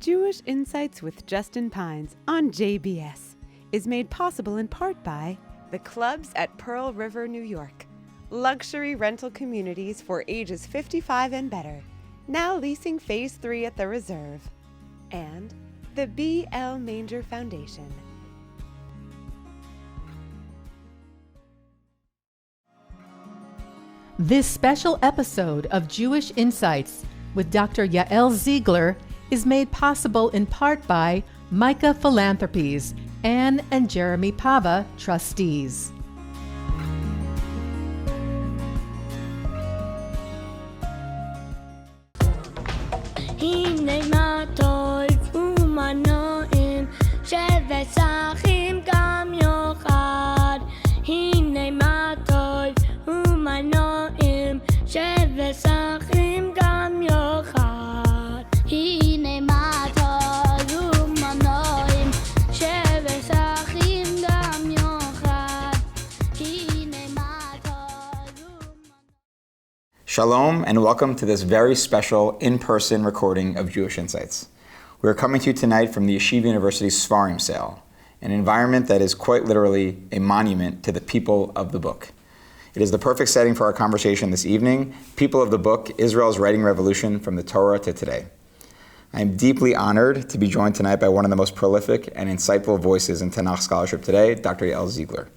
Jewish Insights with Justin Pines on JBS is made possible in part by the clubs at Pearl River, New York, luxury rental communities for ages 55 and better, now leasing Phase 3 at the Reserve, and the B.L. Manger Foundation. This special episode of Jewish Insights with Dr. Yael Ziegler is made possible in part by Micah Philanthropies, Anne and Jeremy Pava, trustees. הנה מה טוב ומנועים שבשחים גם יוחד הנה מה טוב ומנועים שבשחים גם יוחד הנה מה טוב ומנועים שבשחים גם יוחד הנה מה טוב Shalom and welcome to this very special in-person recording of Jewish Insights. We are coming to you tonight from the Yeshiva University Seforim Sale, an environment that is quite literally a monument to the people of the book. It is the perfect setting for our conversation this evening, People of the Book, Israel's Writing Revolution from the Torah to Today. I am deeply honored to be joined tonight by one of the most prolific and insightful voices in Tanakh scholarship today, Dr. Yael Ziegler.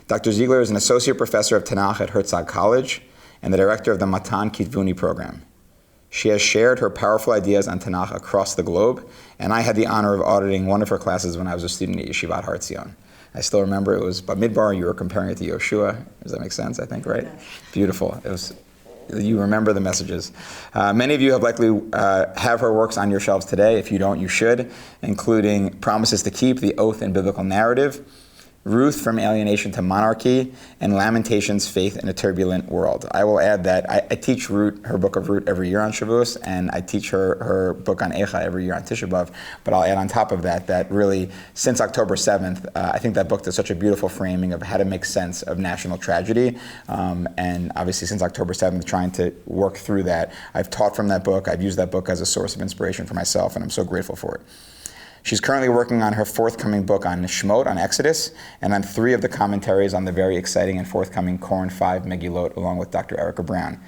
Dr. Ziegler is an associate professor of Tanakh at Herzog College and the director of the Matan Kitvuni program. She has shared her powerful ideas on Tanakh across the globe, and I had the honor of auditing one of her classes when I was a student at Yeshiva Har Zion. I still remember it was Bamidbar, you were comparing it to Yoshua. Does that make sense, I think, right? Yes. Beautiful. You remember the messages. Many of you have likely have her works on your shelves today. If you don't, you should, including Promises to Keep, The Oath and Biblical Narrative, Ruth from Alienation to Monarchy, and Lamentations, Faith in a Turbulent World. I will add that I teach Ruth, her book of Ruth, every year on Shavuos, and I teach her book on Eicha every year on Tisha B'Av, but I'll add on top of that really, since October 7th, I think that book does such a beautiful framing of how to make sense of national tragedy, and obviously since October 7th, trying to work through that. I've taught from that book, I've used that book as a source of inspiration for myself, and I'm so grateful for it. She's currently working on her forthcoming book on Shemot, on Exodus, and on 3 of the commentaries on the very exciting and forthcoming Koren 5 Megillot, along with Dr. Erica Brown.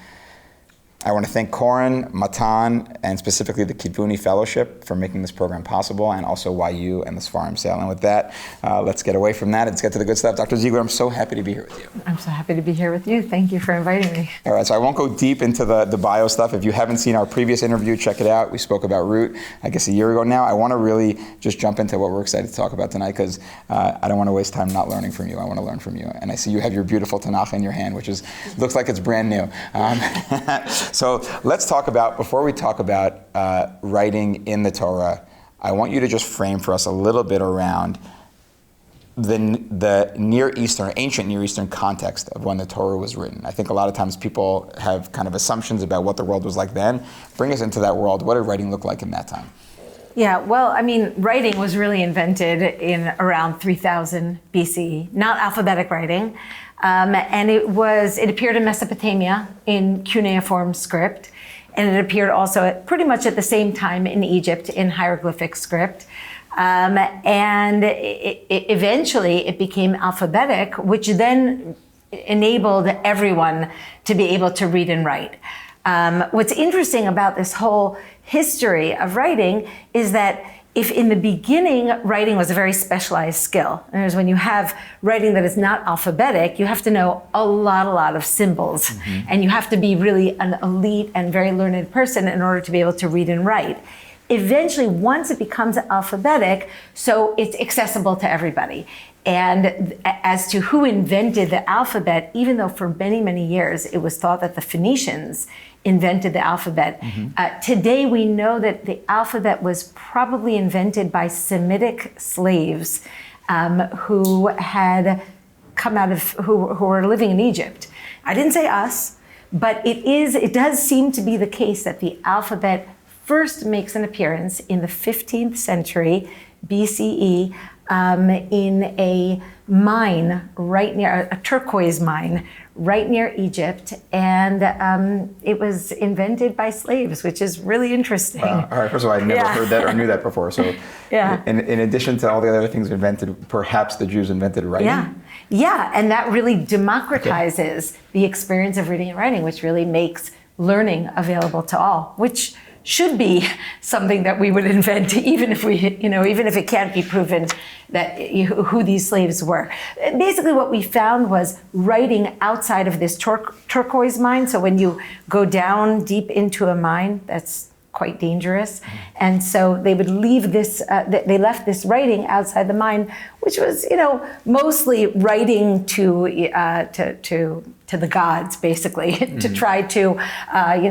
I want to thank Koren, Matan, and specifically the Kitvuni Fellowship for making this program possible, and also YU and the Seforim Sale. And with that, let's get away from that. Let's get to the good stuff. Dr. Ziegler, I'm so happy to be here with you. I'm so happy to be here with you. Thank you for inviting me. All right, so I won't go deep into the bio stuff. If you haven't seen our previous interview, check it out. We spoke about Ruth, I guess, a year ago now. I want to really just jump into what we're excited to talk about tonight, because I don't want to waste time not learning from you. I want to learn from you. And I see you have your beautiful Tanakh in your hand, which looks like it's brand new. So let's talk about, before we talk about writing in the Torah, I want you to just frame for us a little bit around the Near Eastern, ancient Near Eastern context of when the Torah was written. I think a lot of times people have kind of assumptions about what the world was like then. Bring us into that world. What did writing look like in that time? Yeah, well, I mean, writing was really invented in around 3000 BCE, not alphabetic writing. And it appeared in Mesopotamia in cuneiform script, and it appeared also pretty much at the same time in Egypt in hieroglyphic script. And eventually it became alphabetic, which then enabled everyone to be able to read and write. What's interesting about this whole history of writing is that if in the beginning, writing was a very specialized skill, and when you have writing that is not alphabetic, you have to know a lot of symbols, and you have to be really an elite and very learned person in order to be able to read and write. Eventually, once it becomes alphabetic, so it's accessible to everybody. And as to who invented the alphabet, even though for many, many years it was thought that the Phoenicians invented the alphabet, today we know that the alphabet was probably invented by Semitic slaves who had come out of, who were living in Egypt. I didn't say us, but it does seem to be the case that the alphabet first makes an appearance in the 15th century BCE in a mine right near, a turquoise mine right near Egypt, and it was invented by slaves, which is really interesting. All right, first of all, I've never heard that or knew that before. So in addition to all the other things invented, perhaps the Jews invented writing? Yeah, and that really democratizes the experience of reading and writing, which really makes learning available to all, which should be something that we would invent, even if even if it can't be proven that who these slaves were. Basically, what we found was writing outside of this turquoise mine. So when you go down deep into a mine, that's quite dangerous, and so they would leave this. They left this writing outside the mine, which was, mostly writing to the gods, basically, to try to,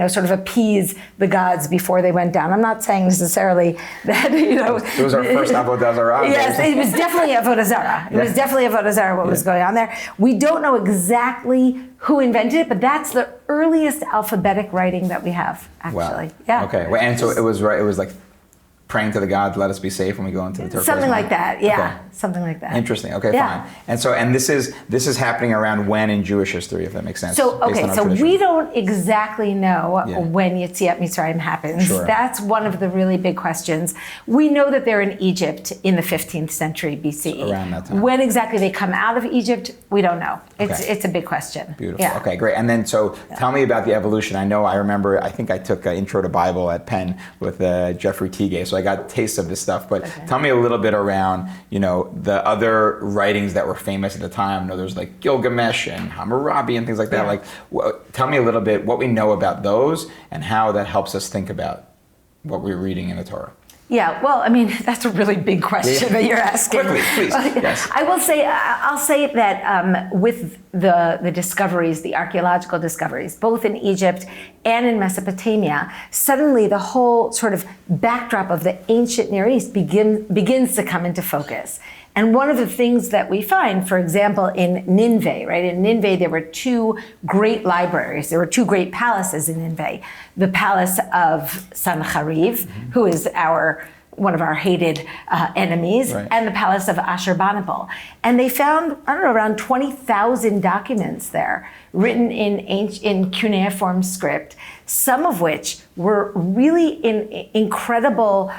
sort of appease the gods before they went down. I'm not saying necessarily that, It was our first Avodah Zarah. Yes, it was definitely Avodah Zarah. It was definitely Avodah Zarah what was going on there. We don't know exactly who invented it, but that's the earliest alphabetic writing that we have, actually. Wow. Yeah. Okay, and so it was like praying to the gods, let us be safe when we go into the turquoise Something mine. like that, yeah. Okay. Something like that. Interesting. Okay, Yeah. fine. And this is happening around when in Jewish history, if that makes sense. So based on our tradition? we don't exactly know Yeah. when Yetziat Mitzrayim happens. Sure. That's one of the really big questions. We know that they're in Egypt in the 15th century BCE. So around that time. When exactly they come out of Egypt, we don't know. Okay. It's a big question. Beautiful. Yeah. Okay, great. And then, tell me about the evolution. I remember, I think I took Intro to Bible at Penn with Jeffrey Teague, so I got tastes of this stuff. But tell me a little bit around, the other writings that were famous at the time. I know there's like Gilgamesh and Hammurabi and things like that. Yeah. Tell me a little bit what we know about those and how that helps us think about what we're reading in the Torah. Yeah, well, that's a really big question that you're asking. Quickly, please. Yes. I'll say that with the discoveries, the archaeological discoveries, both in Egypt and in Mesopotamia, suddenly the whole sort of backdrop of the ancient Near East begins to come into focus. And one of the things that we find, for example, in Nineveh, right? In Nineveh, there were two great libraries. There were two great palaces in Nineveh. The palace of Sancheriv, who is one of our hated enemies, right, and the palace of Ashurbanipal. And they found, around 20,000 documents there, written in cuneiform script, some of which were really incredible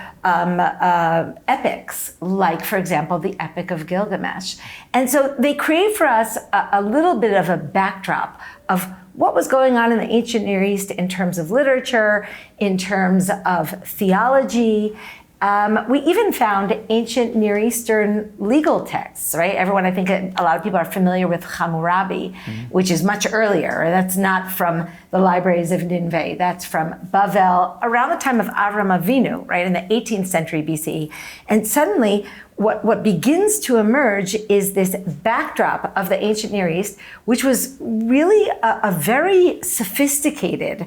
epics, like, for example, the Epic of Gilgamesh. And so they create for us a little bit of a backdrop of what was going on in the ancient Near East in terms of literature, in terms of theology. We even found ancient Near Eastern legal texts, right? I think a lot of people are familiar with Hammurabi, which is much earlier. That's not from the libraries of Nineveh. That's from Bavel, around the time of Avram Avinu, right, in the 18th century BCE. And suddenly, what begins to emerge is this backdrop of the ancient Near East, which was really a very sophisticated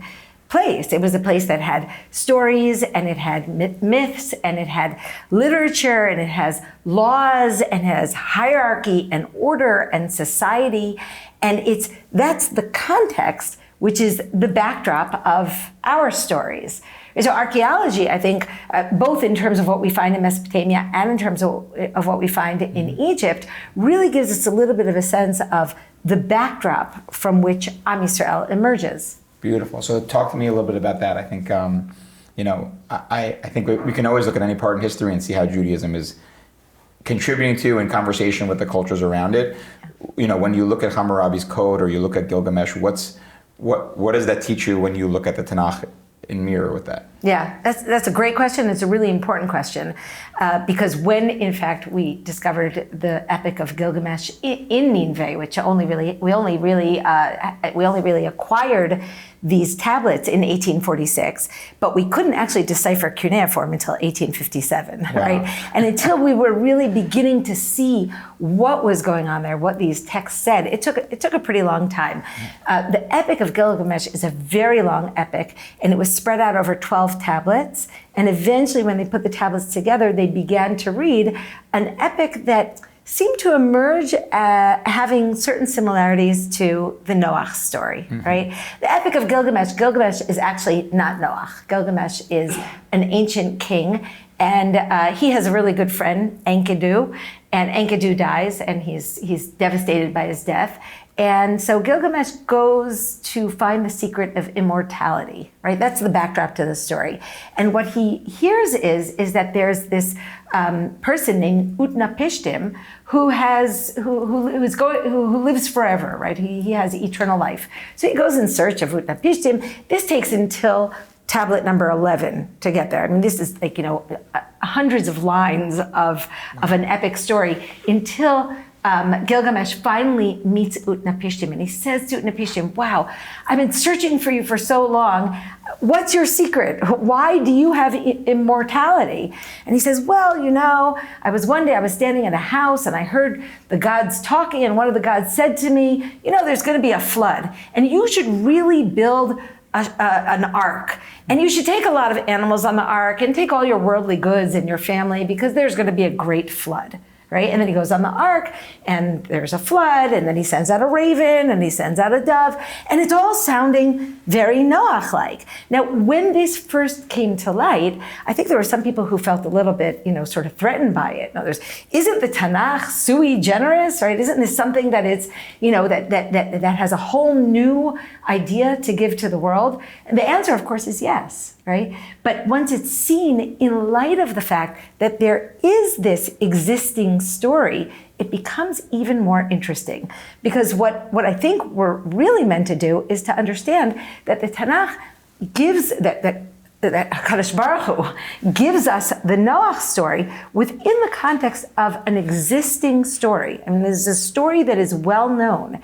place. It was a place that had stories, and it had myths, and it had literature, and it has laws, and it has hierarchy and order and society. And that's the context, which is the backdrop of our stories. So archaeology, I think, both in terms of what we find in Mesopotamia and in terms of what we find in Egypt, really gives us a little bit of a sense of the backdrop from which Am Yisrael emerges. Beautiful. So talk to me a little bit about that. I think, I think we can always look at any part in history and see how Judaism is contributing to in conversation with the cultures around it. When you look at Hammurabi's code or you look at Gilgamesh, what does that teach you when you look at the Tanakh in mirror with that? Yeah, that's a great question. It's a really important question because when, in fact, we discovered the Epic of Gilgamesh in Nineveh, which we only really acquired these tablets in 1846, but we couldn't actually decipher cuneiform until 1857, wow, right? And until we were really beginning to see what was going on there, what these texts said, it took a pretty long time. The Epic of Gilgamesh is a very long epic, and it was spread out over 12 tablets. And eventually, when they put the tablets together, they began to read an epic that seem to emerge having certain similarities to the Noach story, right? The Epic of Gilgamesh is actually not Noach. Gilgamesh is an ancient king, and he has a really good friend, Enkidu, and Enkidu dies, and he's devastated by his death. And so Gilgamesh goes to find the secret of immortality, right? That's the backdrop to the story. And what he hears is that there's this person named Utnapishtim who lives forever, right? He has eternal life. So he goes in search of Utnapishtim. This takes until tablet number 11 to get there. I mean, this is like, hundreds of lines of an epic story until Gilgamesh finally meets Utnapishtim, and he says to Utnapishtim, wow, I've been searching for you for so long. What's your secret? Why do you have immortality? And he says, well, one day I was standing in a house and I heard the gods talking, and one of the gods said to me, there's going to be a flood, and you should really build an ark. And you should take a lot of animals on the ark and take all your worldly goods and your family, because there's going to be a great flood. Right? And then he goes on the ark, and there's a flood, and then he sends out a raven, and he sends out a dove, and it's all sounding very Noach-like. Now, when this first came to light, I think there were some people who felt a little bit, sort of threatened by it. In others, isn't the Tanakh sui generis, right? Isn't this something that is, that has a whole new idea to give to the world? And the answer, of course, is yes. Right? But once it's seen in light of the fact that there is this existing story, it becomes even more interesting. Because what I think we're really meant to do is to understand that the Tanakh gives, that HaKadosh Baruch Hu gives us the Noach story within the context of an existing story. I mean, there's a story that is well known.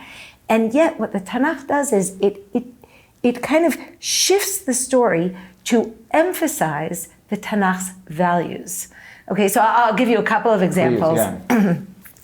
And yet what the Tanakh does is it kind of shifts the story to emphasize the Tanakh's values. Okay, so I'll give you a couple of examples. Please, yeah.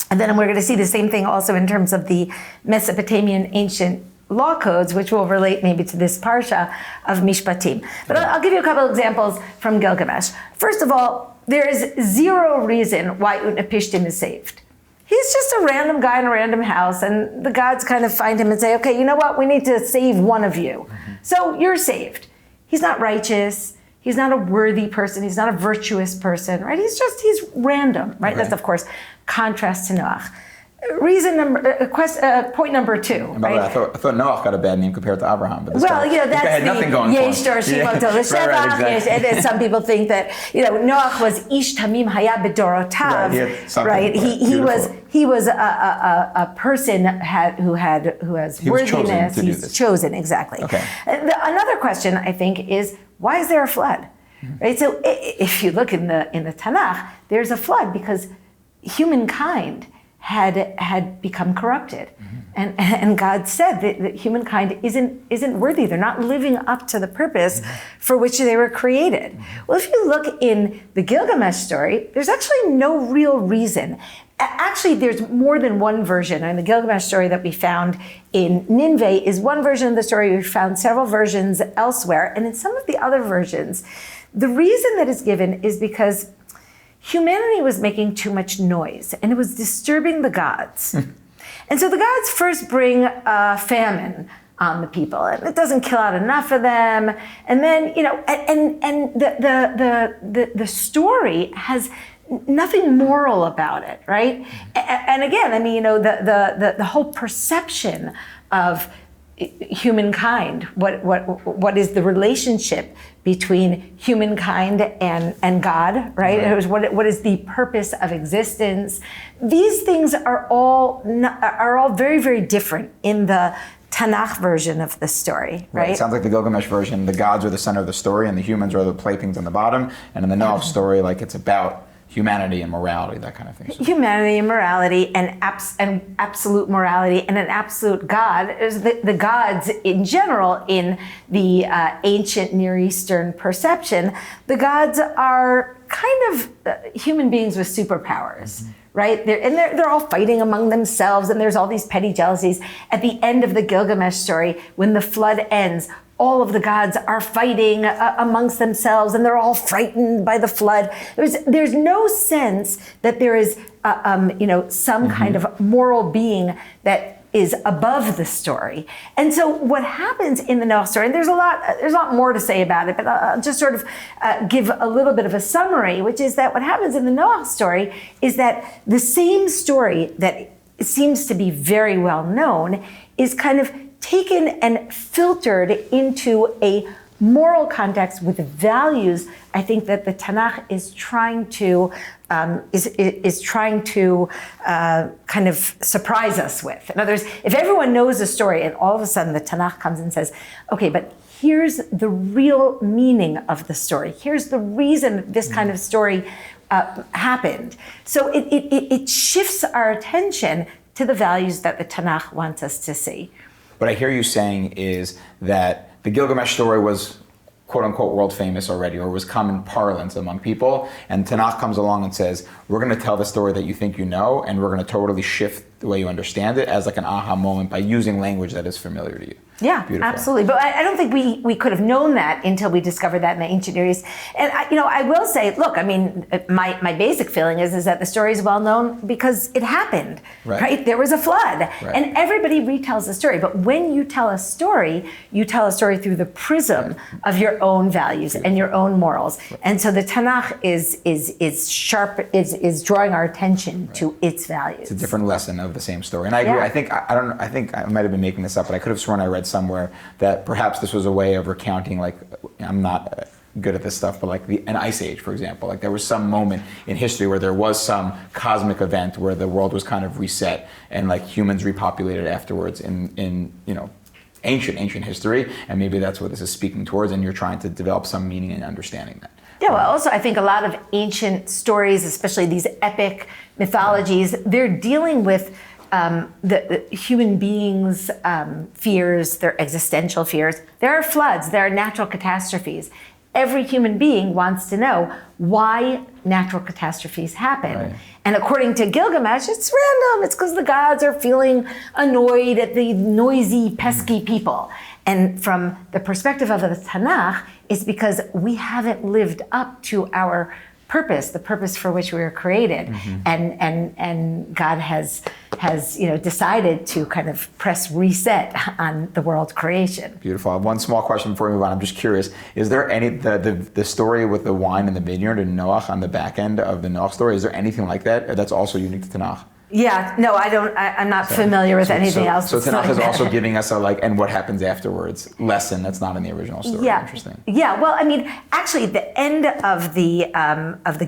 And then we're going to see the same thing also in terms of the Mesopotamian ancient law codes, which will relate maybe to this parsha of Mishpatim. But I'll give you a couple of examples from Gilgamesh. First of all, there is zero reason why Utnapishtim is saved. He's just a random guy in a random house, and the gods kind of find him and say, okay, you know what? We need to save one of you. So you're saved. He's not righteous. He's not a worthy person. He's not a virtuous person, right? He's random, right? Okay. That's, of course, contrast to Noach. Point number two. And by the way, I thought Noach got a bad name compared to Abraham, but this guy had nothing going for him. And some people think that Noach was Ish Tamim Haya B'Dorotav, right? He was a person who has worthiness. He's chosen, exactly. Okay. Another question I think is, why is there a flood? Right. So if you look in the Tanakh, there's a flood because humankind had become corrupted. And God said that humankind isn't worthy. They're not living up to the purpose for which they were created. Well, if you look in the Gilgamesh story, there's actually no real reason. Actually, there's more than one version. And the Gilgamesh story that we found in Nineveh is one version of the story. We found several versions elsewhere. And in some of the other versions, the reason that is given is because humanity was making too much noise, and it was disturbing the gods. And so the gods first bring a famine on the people, and it doesn't kill out enough of them. And then, the story has nothing moral about it, right? And again, I mean, the whole perception of humankind, what is the relationship between humankind and God, right? Right. What is the purpose of existence? These things are all very, very different in the Tanakh version of the story, right? It sounds like the Gilgamesh version, the gods are the center of the story and the humans are the playthings on the bottom. And in the Noach story, like it's about humanity and morality, that kind of thing. Humanity and morality and absolute morality and an absolute God. The gods in general in the ancient Near Eastern perception, the gods are kind of human beings with superpowers. Right? They're all fighting among themselves, and there's all these petty jealousies. At the end of the Gilgamesh story, when the flood ends, all of the gods are fighting amongst themselves and they're all frightened by the flood. There's no sense that there is some kind of moral being that is above the story. And so what happens in the Noah story, and there's a lot more to say about it, but I'll just sort of give a little bit of a summary, which is that what happens in the Noah story is that the same story that seems to be very well known is kind of taken and filtered into a moral context with values. I think that the Tanakh is trying to kind of surprise us with. In other words, if everyone knows the story and all of a sudden the Tanakh comes and says, okay, but here's the real meaning of the story. Here's the reason this kind of story happened. So it shifts our attention to the values that the Tanakh wants us to see. What I hear you saying is that the Gilgamesh story was quote unquote world famous already, or was common parlance among people, and Tanakh comes along and says, we're going to tell the story that you think you know, and we're going to totally shift the way you understand it as like an aha moment by using language that is familiar to you. Yeah, Beautiful. Absolutely. But I don't think we could have known that until we discovered that in the ancient Near East. And I will say, look, I mean, my basic feeling is that the story is well known because it happened, right? There was a flood, and everybody retells the story. But when you tell a story, you tell a story through the prism of your own values and your own morals. And so the Tanakh is drawing our attention to its values. It's a different lesson of the same story. And I agree. Yeah. I think I might have been making this up, but I could have sworn I read somewhere that perhaps this was a way of recounting, like, I'm not good at this stuff, but like an ice age, for example. Like there was some moment in history where there was some cosmic event where the world was kind of reset and like humans repopulated afterwards in ancient history, and maybe that's what this is speaking towards, and you're trying to develop some meaning in understanding that. Yeah, well, also I think a lot of ancient stories, especially these epic mythologies, they're dealing with the human beings' fears, their existential fears. There are floods, there are natural catastrophes. Every human being wants to know why natural catastrophes happen. Right. And according to Gilgamesh, it's random. It's because the gods are feeling annoyed at the noisy, pesky people. And from the perspective of the Tanakh, it's because we haven't lived up to our purpose, the purpose for which we were created, and God has decided to kind of press reset on the world creation. Beautiful. I have one small question before we move on. I'm just curious: is there any the story with the wine and the vineyard and Noach on the back end of the Noach story? Is there anything like that that's also unique to Tanakh? Yeah, no, I don't. I'm not familiar with anything else. So Tanakh is also giving us a and what happens afterwards lesson that's not in the original story. Yeah, interesting. Yeah, well, I mean, actually, the end of the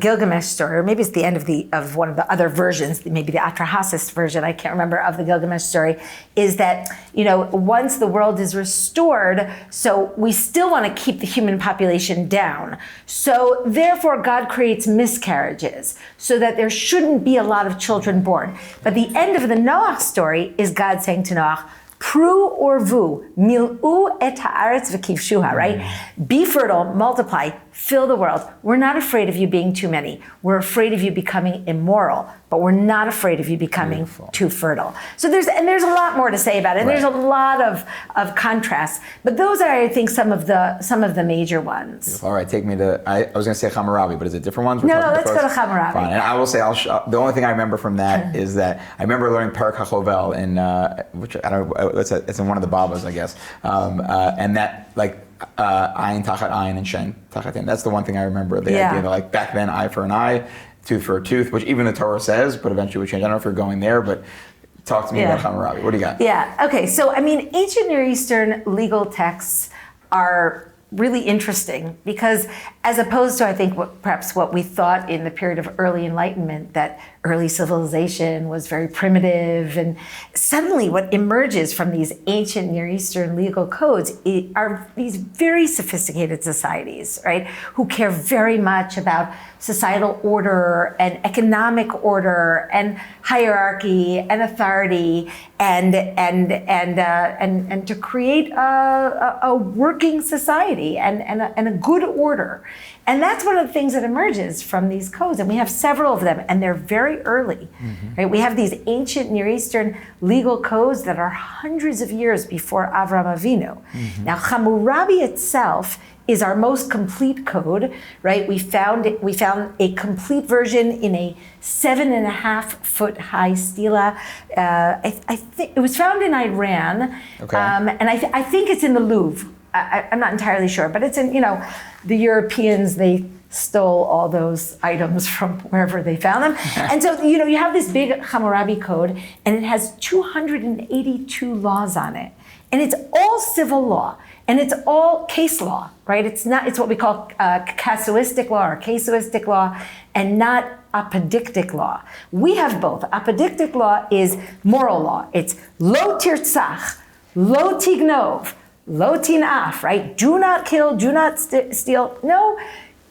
Gilgamesh story, or maybe it's the end of one of the other versions, maybe the Atrahasis version, I can't remember, of the Gilgamesh story, is that once the world is restored, so we still want to keep the human population down. So therefore, God creates miscarriages so that there shouldn't be a lot of children born. But the end of the Noach story is God saying to Noach, Pru orvu, mil'u et haaretz v'kivshuha, right? Be fertile, multiply, fill the world. We're not afraid of you being too many. We're afraid of you becoming immoral, but we're not afraid of you becoming too fertile. So there's a lot more to say about it. And there's a lot of contrasts, but those are, I think, some of the major ones. Beautiful. All right, take me to. I was going to say Hammurabi, but is it different ones? No, let's go to Hammurabi. Fine. And I will say, the only thing I remember from that is that I remember learning Perek HaChovel in which I don't know. It's in one of the Babas, I guess, and that ayin tachat ayin and shen tachat in. That's the one thing I remember. The idea that back then, eye for an eye, tooth for a tooth, which even the Torah says, but eventually would change. I don't know if you're going there, but talk to me about Hammurabi. What do you got? Yeah. Okay. So I mean, ancient Near Eastern legal texts are really interesting because, as opposed to, I think, perhaps what we thought in the period of early Enlightenment, that early civilization was very primitive, and suddenly what emerges from these ancient Near Eastern legal codes are these very sophisticated societies, right, who care very much about societal order and economic order and hierarchy and authority and to create a working society and a good order. And that's one of the things that emerges from these codes. And we have several of them, and they're very early. Right? We have these ancient Near Eastern legal codes that are hundreds of years before Avram Avinu. Now, Hammurabi itself is our most complete code, right? We found a complete version in a 7.5 high stela. I think it was found in Iran, and I think it's in the Louvre. I'm not entirely sure, but it's in, the Europeans, they stole all those items from wherever they found them. And so, you have this big Hammurabi code, and it has 282 laws on it. And it's all civil law, and it's all case law, right? It's what we call casuistic law or casuistic law, and not apodictic law. We have both. Apodictic law is moral law. It's lo tirtzach, lo tignov, lo tinaf, right? Do not kill, do not steal. No,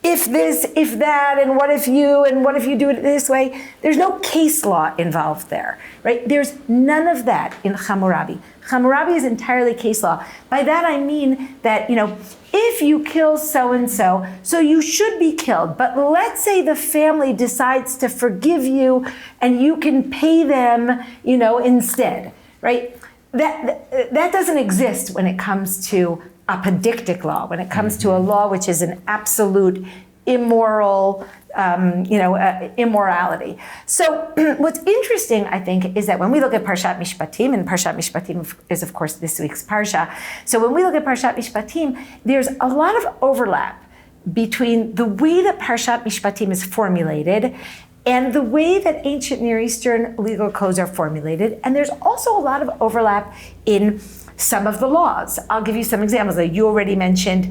if this, if that, and what if you do it this way? There's no case law involved there, right? There's none of that in Hammurabi. Hammurabi is entirely case law. By that I mean that, if you kill so-and-so, so you should be killed. But let's say the family decides to forgive you and you can pay them, instead, right? That doesn't exist when it comes to apodictic law, when it comes to a law which is an absolute immoral, immorality. So what's interesting, I think, is that when we look at Parshat Mishpatim, and Parshat Mishpatim is, of course, this week's Parsha. So when we look at Parshat Mishpatim, there's a lot of overlap between the way that Parshat Mishpatim is formulated and the way that ancient Near Eastern legal codes are formulated. And there's also a lot of overlap in some of the laws. I'll give you some examples. Like you already mentioned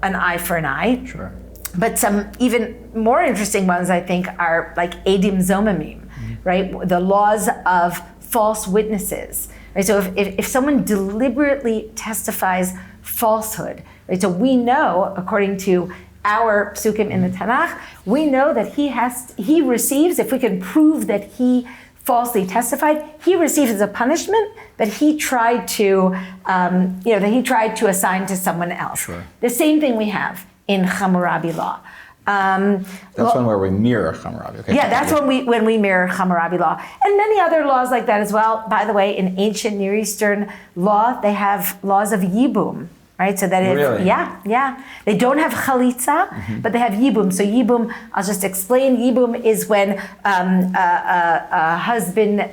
an eye for an eye. Sure. But some even more interesting ones, I think, are like edim zomamim, right? The laws of false witnesses, right? So if someone deliberately testifies falsehood, right? So we know, according to our psukim in the Tanakh, we know that he receives, if we can prove that he falsely testified, he receives as a punishment that he tried to, assign to someone else. Sure. The same thing we have in Hammurabi law. That's one where we mirror Hammurabi. Okay. Yeah, that's when we mirror Hammurabi law. And many other laws like that as well. By the way, in ancient Near Eastern law, they have laws of yibum, right? So that is, really? Yeah. They don't have chalitza, but they have yibum. So yibum, I'll just explain. Yibum is when a husband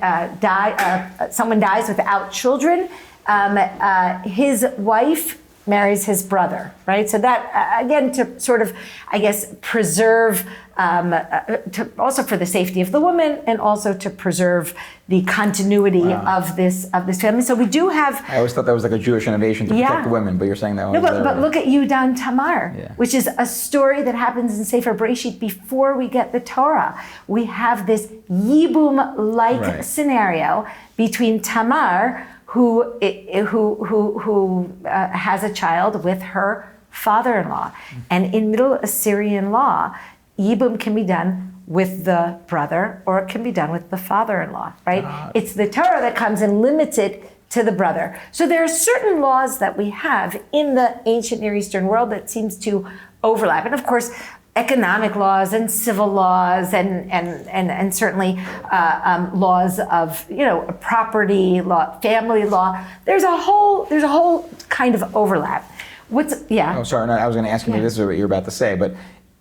someone dies without children. His wife marries his brother, right? So that, again, to sort of, I guess, preserve, also for the safety of the woman and also to preserve the continuity of this family. So we do have... I always thought that was like a Jewish innovation to protect the women, but you're saying that... No, but look at Yudan Tamar, which is a story that happens in Sefer Bereshit before we get the Torah. We have this Yibum-like scenario between Tamar, who has a child with her father-in-law. And in Middle Assyrian law, Yibum can be done with the brother or it can be done with the father-in-law, right? It's the Torah that comes and limits it to the brother. So there are certain laws that we have in the ancient Near Eastern world that seems to overlap. And of course, economic laws and civil laws and certainly laws of property law, family law. There's a whole kind of overlap. Oh, sorry. No, I was going to ask you. Maybe this is what you're about to say, but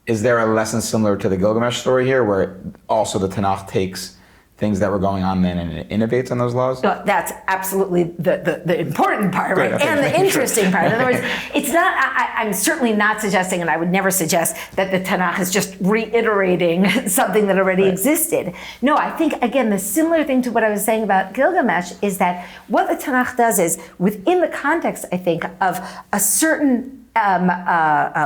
is there a lesson similar to the Gilgamesh story here, where also the Tanakh takes things that were going on then and it innovates on those laws? No, that's absolutely the important part, right? Okay, and the interesting part. In other words, it's not, I'm certainly not suggesting, and I would never suggest, that the Tanakh is just reiterating something that already existed. No, I think, again, the similar thing to what I was saying about Gilgamesh is that what the Tanakh does is, within the context, I think, of a certain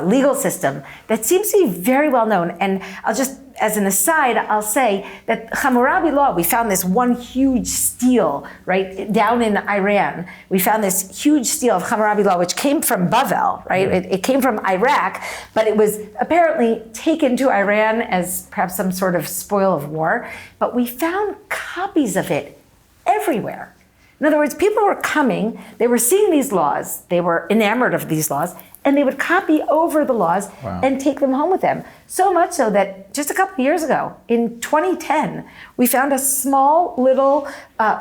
legal system that seems to be very well known, and I'll just as an aside, I'll say that Hammurabi law, we found this one huge stele, right, down in Iran. We found this huge stele of Hammurabi law, which came from Bavel, right? It came from Iraq, but it was apparently taken to Iran as perhaps some sort of spoil of war. But we found copies of it everywhere. In other words, people were coming, they were seeing these laws, they were enamored of these laws, and they would copy over the laws and take them home with them. So much so that just a couple of years ago, in 2010, we found a small little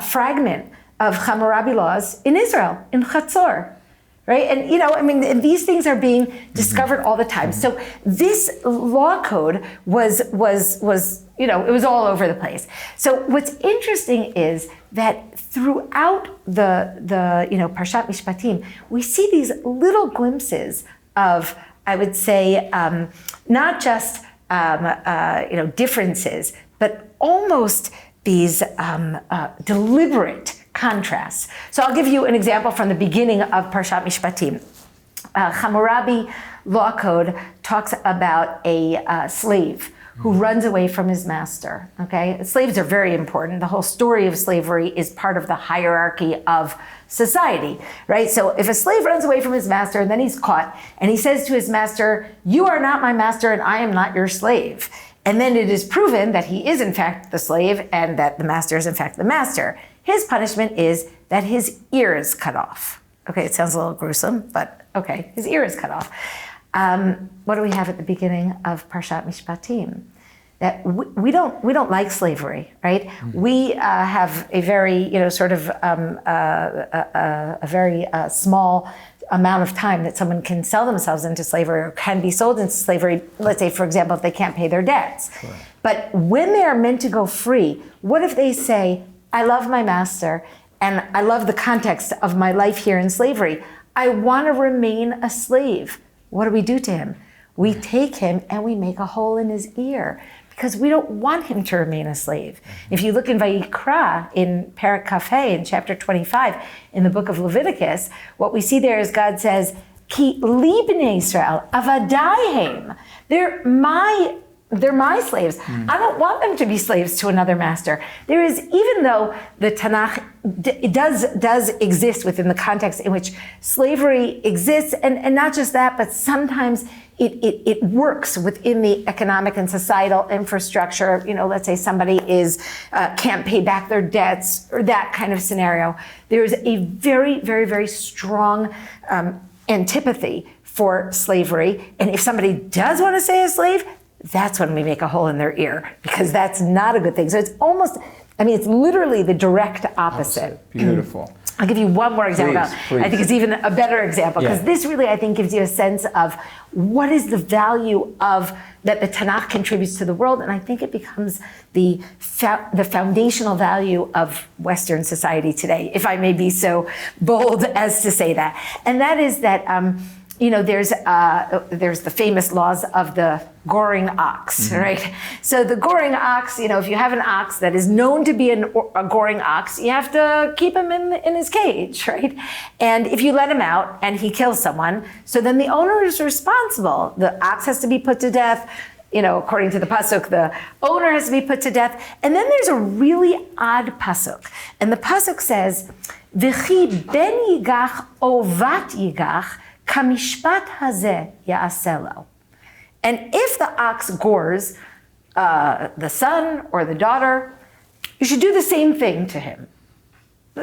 fragment of Hammurabi laws in Israel, in Chatzor. Right? And, you know, I mean, these things are being discovered all the time. So this law code was, you know, it was all over the place. So what's interesting is that throughout the you know, Parshat Mishpatim, we see these little glimpses of, I would say, not just, you know, differences, but almost these deliberate contrasts. So I'll give you an example from the beginning of Parshat Mishpatim. Hammurabi law code talks about a slave who runs away from his master, okay? Slaves are very important. The whole story of slavery is part of the hierarchy of society, right? So if a slave runs away from his master and then he's caught and he says to his master, "You are not my master and I am not your slave," and then it is proven that he is in fact the slave and that the master is in fact the master, his punishment is that his ear is cut off. Okay, it sounds a little gruesome, but okay, his ear is cut off. What do we have at the beginning of Parshat Mishpatim? That we don't like slavery, right? We have a very, you know, sort of a very small amount of time that someone can sell themselves into slavery or can be sold into slavery. Let's say, for example, if they can't pay their debts. Sure. But when they are meant to go free, what if they say, "I love my master and I love the context of my life here in slavery. I want to remain a slave." What do we do to him? We take him and we make a hole in his ear because we don't want him to remain a slave. If you look in Vayikra, in Perek Kafeh, in chapter 25, in the book of Leviticus, what we see there is God says, "Ki li b'nei Yisrael avadaihem." They're my slaves. I don't want them to be slaves to another master. There is, even though the Tanakh does exist within the context in which slavery exists, and not just that, but sometimes it works within the economic and societal infrastructure. You know, let's say somebody can't pay back their debts or that kind of scenario. There's a very, very, very strong antipathy for slavery. And if somebody does want to stay a slave, that's when we make a hole in their ear, because that's not a good thing. So it's almost, I mean, it's literally the direct opposite. Beautiful. I'll give you one more example. Please. I think it's even a better example, because this really, I think, gives you a sense of what is the value of that the Tanakh contributes to the world, and I think it becomes the foundational value of Western society today, if I may be so bold as to say that. And that is that, you know, there's the famous laws of the goring ox, right? So the goring ox, you know, if you have an ox that is known to be a goring ox, you have to keep him in his cage, right? And if you let him out and he kills someone, so then the owner is responsible. The ox has to be put to death. You know, according to the pasuk, the owner has to be put to death. And then there's a really odd pasuk. And the pasuk says, "V'chi ben yigach ovat yigach, kamishpat hazeh ya'aselo." And if the ox gores the son or the daughter, you should do the same thing to him.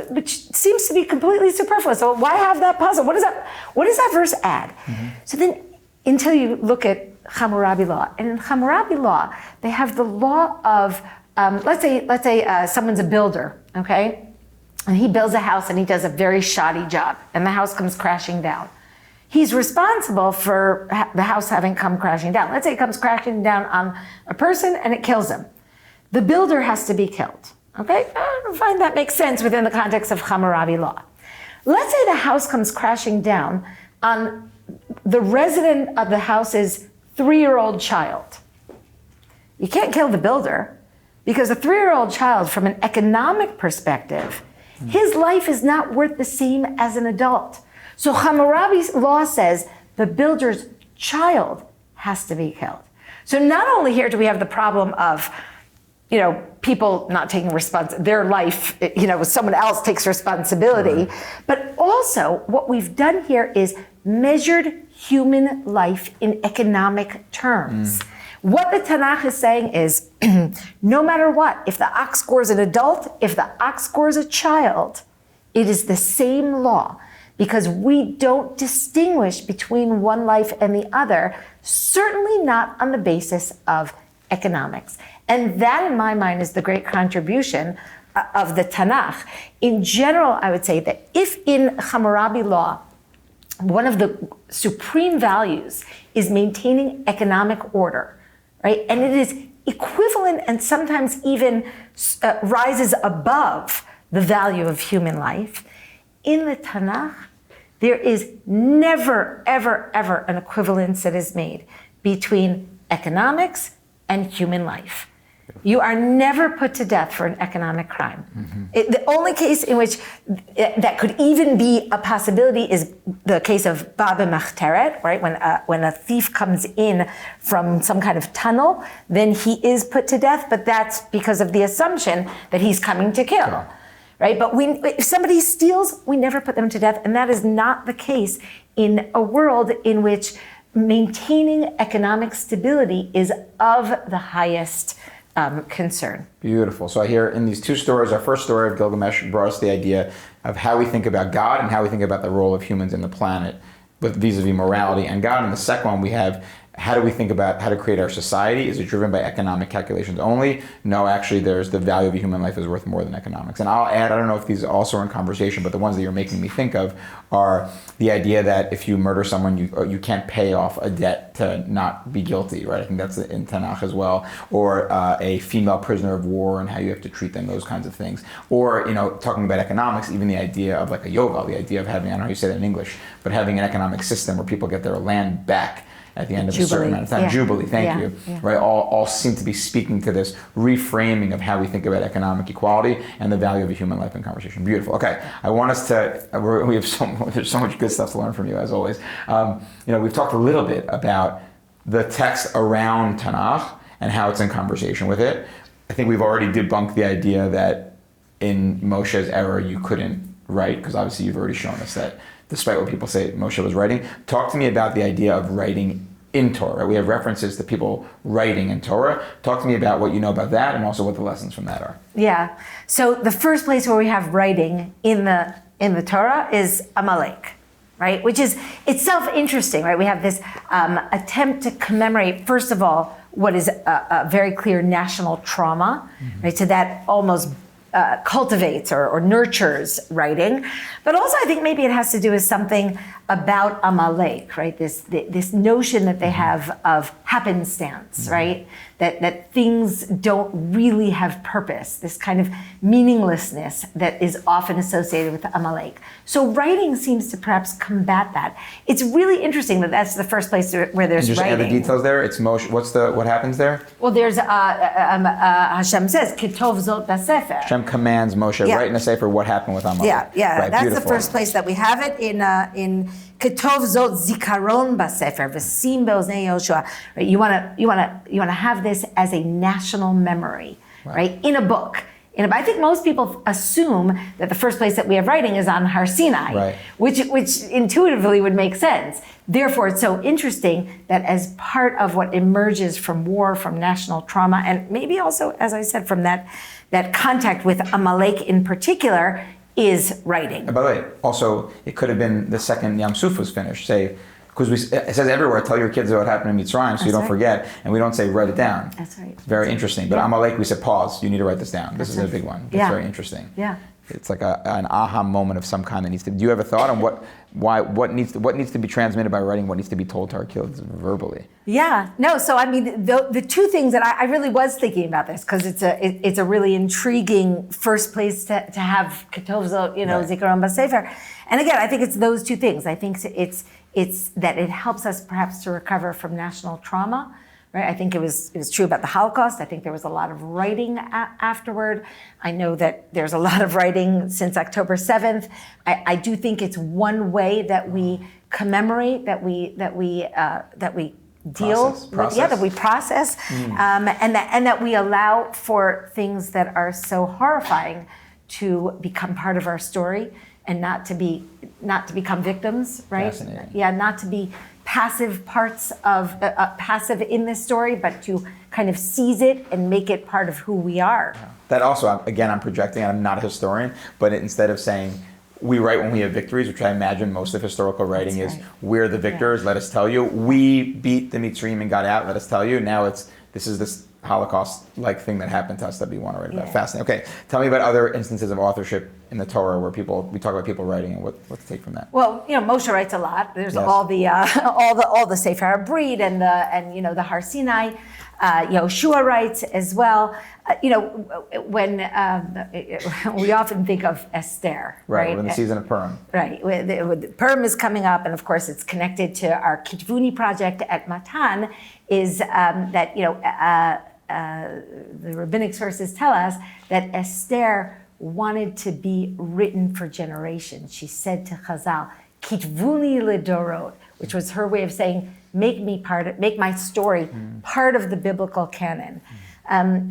Which seems to be completely superfluous. So why have that puzzle? What does that verse add? So then, until you look at Hammurabi law, and in Hammurabi law, they have the law of, let's say someone's a builder, okay? And he builds a house and he does a very shoddy job, and the house comes crashing down. He's responsible for the house having come crashing down. Let's say it comes crashing down on a person and it kills him. The builder has to be killed, okay? I find that makes sense within the context of Hammurabi law. Let's say the house comes crashing down on the resident of the house's 3-year-old child. You can't kill the builder, because a 3-year-old child, from an economic perspective, his life is not worth the same as an adult. So Hammurabi's law says the builder's child has to be killed. So not only here do we have the problem of, people not taking their life, someone else takes responsibility, but also what we've done here is measured human life in economic terms. What the Tanakh is saying is, no matter what, if the ox gores an adult, if the ox gores a child, it is the same law, because we don't distinguish between one life and the other, certainly not on the basis of economics. And that, in my mind, is the great contribution of the Tanakh. In general, I would say that if in Hammurabi law, one of the supreme values is maintaining economic order, right? And it is equivalent and sometimes even rises above the value of human life. In the Tanakh, there is never, ever, ever an equivalence that is made between economics and human life. You are never put to death for an economic crime. The only case in which that could even be a possibility is the case of Ba b'Machteret, right? When a thief comes in from some kind of tunnel, then he is put to death, but that's because of the assumption that he's coming to kill. Sure. Right? But if somebody steals, we never put them to death, and that is not the case in a world in which maintaining economic stability is of the highest concern. Beautiful. So I hear in these two stories, our first story of Gilgamesh brought us the idea of how we think about God and how we think about the role of humans in the planet with vis-a-vis morality and God. And the second one we have, how do we think about how to create our society? Is it driven by economic calculations only? No, actually there's the value of a human life is worth more than economics. And I'll add, I don't know if these also are in conversation, but the ones that you're making me think of are the idea that if you murder someone, you can't pay off a debt to not be guilty, right? I think that's in Tanakh as well. Or a female prisoner of war and how you have to treat them, those kinds of things. Or, talking about economics, even the idea of like a yoval, the idea of having, I don't know how you say that in English, but having an economic system where people get their land back at the end of a certain amount of time. Jubilee, thank you. Yeah. Right, all seem to be speaking to this reframing of how we think about economic equality and the value of a human life in conversation. Beautiful. Okay, I want us to, there's so much good stuff to learn from you as always. We've talked a little bit about the text around Tanakh and how it's in conversation with it. I think we've already debunked the idea that in Moshe's era you couldn't write, because obviously you've already shown us that despite what people say Moshe was writing. Talk to me about the idea of writing in Torah. We have references to people writing in Torah. Talk to me about what you know about that and also what the lessons from that are. Yeah. So the first place where we have writing in the Torah is Amalek, right? Which is itself interesting, right? We have this attempt to commemorate, first of all, what is a very clear national trauma, right? So that almost cultivates or nurtures writing, but also I think maybe it has to do with something about Amalek, right? This notion that they have of happenstance, right? That things don't really have purpose, this kind of meaninglessness that is often associated with Amalek. So writing seems to perhaps combat that. It's really interesting that that's the first place where there's just writing. Add the details there. It's Moshe. What happens there? Well, there's Hashem says, "Kitov zot b'sefer." Hashem commands Moshe, write in a sefer what happened with Amalek. Yeah. Right, that's beautiful. the first place that we have it in Kitov zot zikaron b'sefer v'sim be'oznei Yoshua. Right? You want to have this as a national memory, right? In a book. I think most people assume that the first place that we have writing is on Har Sinai, right, which intuitively would make sense. Therefore, it's so interesting that as part of what emerges from war, from national trauma, and maybe also, as I said, from that contact with Amalek in particular, is writing. And by the way, also, it could have been the second Yam Suf was finished, say, because it says everywhere, tell your kids what happened in Mitzrayim so you don't forget, and we don't say write it down. That's right. It's very interesting. But Amalek, we said pause, you need to write this down. This is a big one. It's very interesting. Yeah. It's like an aha moment of some kind that needs to. Do you have a thought on what needs to be transmitted by writing? What needs to be told to our kids verbally? Yeah, no. So I mean, the two things that I really was thinking about this, because it's a really intriguing first place to have Kitov Zot, Zikaron B'Sefer. And again, I think it's those two things. I think it's that it helps us perhaps to recover from national trauma. Right? I think it was true about the Holocaust. I think there was a lot of writing afterward. I know that there's a lot of writing since October 7th. I do think it's one way that we commemorate, that we that we process, and that we allow for things that are so horrifying to become part of our story and not to become victims, right? Fascinating. Yeah, not to be passive parts of passive in this story, but to kind of seize it and make it part of who we are. That also, again, I'm projecting, and I'm not a historian, but instead of saying we write when we have victories, which I imagine most of historical writing is, we're the victors, let us tell you. We beat the Mitzrayim and got out, let us tell you. Now this is this Holocaust-like thing that happened to us that we want to write about. Fascinating. Okay, tell me about other instances of authorship in the Torah where we talk about people writing, and what's the take from that? Well, Moshe writes a lot. There's all the Sefer HaBrit and the Har Sinai. Yoshua writes as well. When we often think of Esther, right? We're in the season of Purim. Right. Purim is coming up, and of course, it's connected to our Kitvuni project at Matan. Is that the rabbinic sources tell us that Esther wanted to be written for generations. She said to Chazal, "Kitvuni ledorot," which was her way of saying, make my story part of the biblical canon.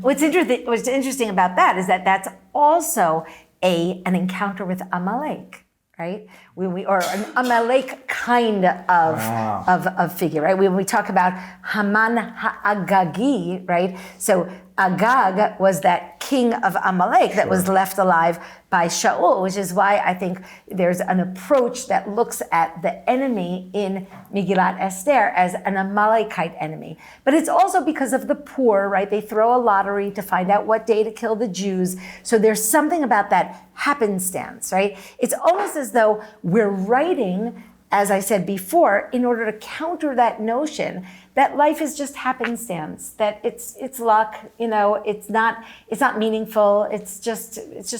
What's interesting about that is that that's also an encounter with Amalek, right? Or an Amalek kind of figure, right? When we talk about Haman Ha'agagi, right? So Agag was that king of Amalek that was left alive by Shaul, which is why I think there's an approach that looks at the enemy in Megillat Esther as an Amalekite enemy. But it's also because of the poor, right? They throw a lottery to find out what day to kill the Jews. So there's something about that happenstance, right? It's almost as though we're writing, as I said before, in order to counter that notion that life is just happenstance, that it's luck, it's not meaningful, it's just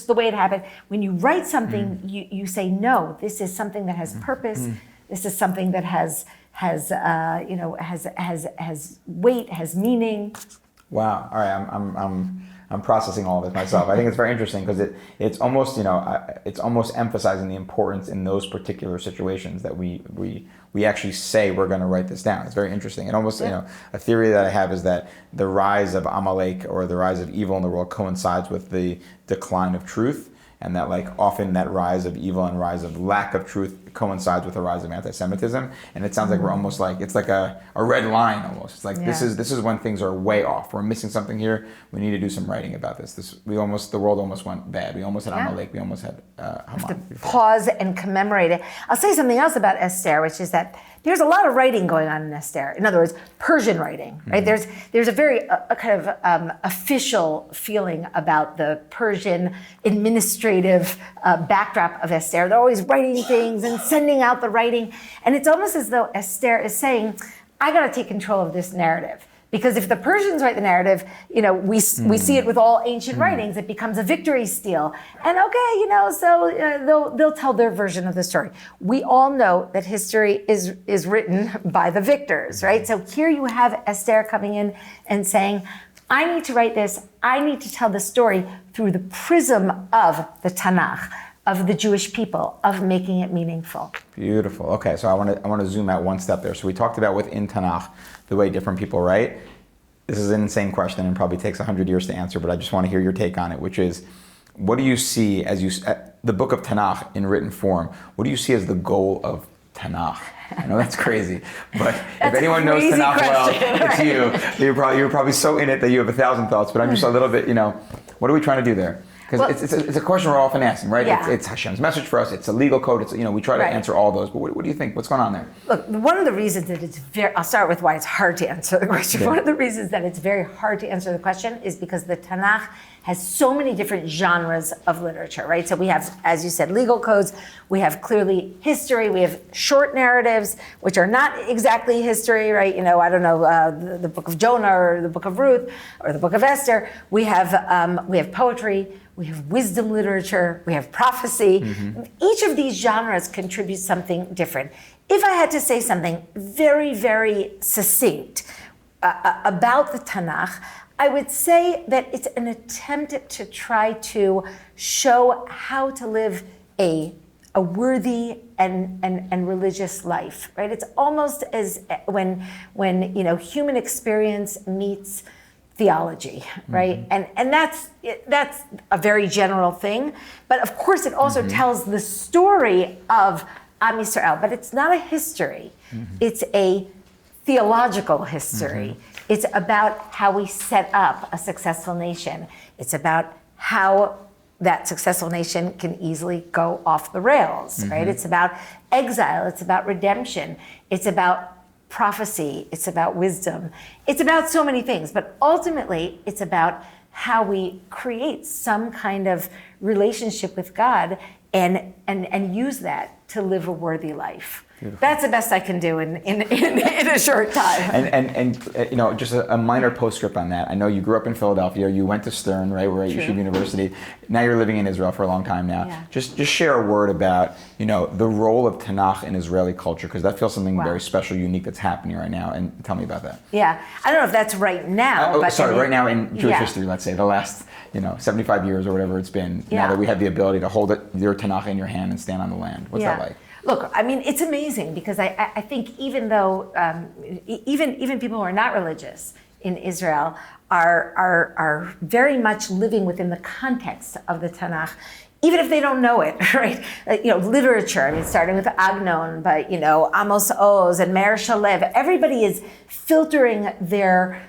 the way it happened. When you write something, you say, no, this is something that has purpose. This is something that has weight, has meaning. Wow. All right. I'm processing all of this myself. I think it's very interesting because it's almost it's almost emphasizing the importance in those particular situations that we actually say we're going to write this down. It's very interesting. And almost a theory that I have is that the rise of Amalek or the rise of evil in the world coincides with the decline of truth, and that often that rise of evil and rise of lack of truth coincides with the rise of anti-Semitism. And it sounds like we're almost it's like a red line almost. It's like this is when things are way off. We're missing something here. We need to do some writing about this. The world almost went bad. We almost had Amalek. We almost had Haman. Pause and commemorate it. I'll say something else about Esther, which is that there's a lot of writing going on in Esther. In other words, Persian writing, right? There's a very kind of official feeling about the Persian administrative backdrop of Esther. They're always writing things and sending out the writing. And it's almost as though Esther is saying, I got to take control of this narrative. Because if the Persians write the narrative, we see it with all ancient writings. It becomes a victory stele, and so they'll tell their version of the story. We all know that history is written by the victors, right? So here you have Esther coming in and saying, I need to write this. I need to tell the story through the prism of the Tanakh, of the Jewish people, of making it meaningful. Beautiful. Okay, so I want to zoom out one step there. So we talked about within Tanakh the way different people write. This is an insane question and probably takes 100 years to answer, but I just want to hear your take on it, which is, what do you see the book of Tanakh in written form? What do you see as the goal of Tanakh? I know that's crazy, but if anyone knows Tanakh well, it's you. You're probably so in it that you have 1,000 thoughts, but I'm just a little bit, what are we trying to do there? Because it's a question we're often asking, right? Yeah. It's Hashem's message for us. It's a legal code. We try to answer all those. But what do you think? What's going on there? Look, one of the reasons that I'll start with why it's hard to answer the question. Yeah. One of the reasons that it's very hard to answer the question is because the Tanakh has so many different genres of literature, right? So we have, as you said, legal codes. We have clearly history. We have short narratives, which are not exactly history, right? I don't know, the book of Jonah or the book of Ruth or the book of Esther. We have poetry. We have wisdom literature, we have prophecy. Each of these genres contributes something different. If I had to say something very, very succinct about the Tanakh, I would say that it's an attempt to try to show how to live a a worthy and religious life, right? It's almost as when human experience meets theology, right? And that's a very general thing, but of course it also tells the story of Am Yisrael, but it's not a history. It's a theological history. It's about how we set up a successful nation. It's about how that successful nation can easily go off the rails, right? It's about exile. It's about redemption. It's about prophecy. It's about wisdom. It's about so many things, but ultimately it's about how we create some kind of relationship with God and use that to live a worthy life. Beautiful. That's the best I can do in a short time. And just a minor postscript on that. I know you grew up in Philadelphia. You went to Stern, right? We're at Yeshiva University. Now you're living in Israel for a long time now. Yeah. Just share a word about the role of Tanakh in Israeli culture, because that feels something very special, unique that's happening right now. And tell me about that. Yeah, I don't know if that's right now. Right now in Jewish history, let's say the last 75 years or whatever it's been. Now that we have the ability to hold your Tanakh in your hand and stand on the land. What's that like? Look, I mean, it's amazing because I think even though even people who are not religious in Israel are very much living within the context of the Tanakh, even if they don't know it, right? Literature. I mean, starting with Agnon, but Amos Oz and Meir Shalev. Everybody is filtering their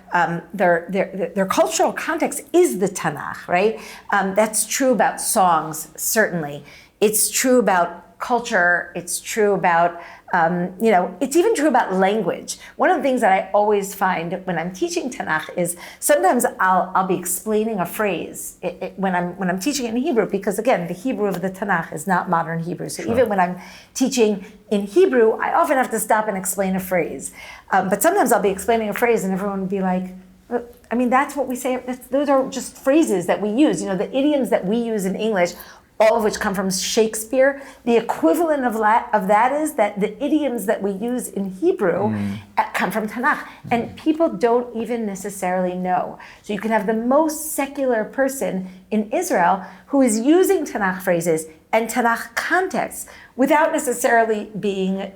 cultural context is the Tanakh, right? That's true about songs, certainly. It's true about culture. It's true about, it's even true about language. One of the things that I always find when I'm teaching Tanakh is sometimes I'll be explaining a phrase when I'm teaching in Hebrew, because again, the Hebrew of the Tanakh is not modern Hebrew. So even when I'm teaching in Hebrew, I often have to stop and explain a phrase. But sometimes I'll be explaining a phrase and everyone will be like, I mean, that's what we say. Those are just phrases that we use. The idioms that we use in English, all of which come from Shakespeare. The equivalent of that is that the idioms that we use in Hebrew come from Tanakh. And people don't even necessarily know. So you can have the most secular person in Israel who is using Tanakh phrases and Tanakh context without necessarily being,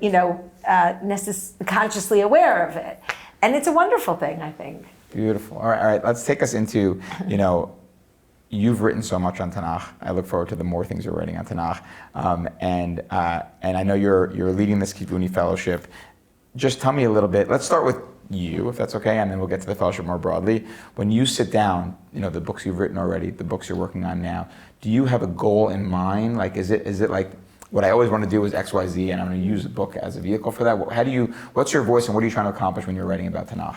consciously aware of it. And it's a wonderful thing, I think. Beautiful. All right. Let's take us into, you've written so much on Tanakh. I look forward to the more things you're writing on Tanakh. And I know you're leading this Kitvuni fellowship. Just tell me a little bit. Let's start with you, if that's okay, and then we'll get to the fellowship more broadly. When you sit down, the books you've written already, the books you're working on now, do you have a goal in mind? Like, is it like, what I always want to do is X, Y, Z, and I'm going to use a book as a vehicle for that? What's your voice and what are you trying to accomplish when you're writing about Tanakh?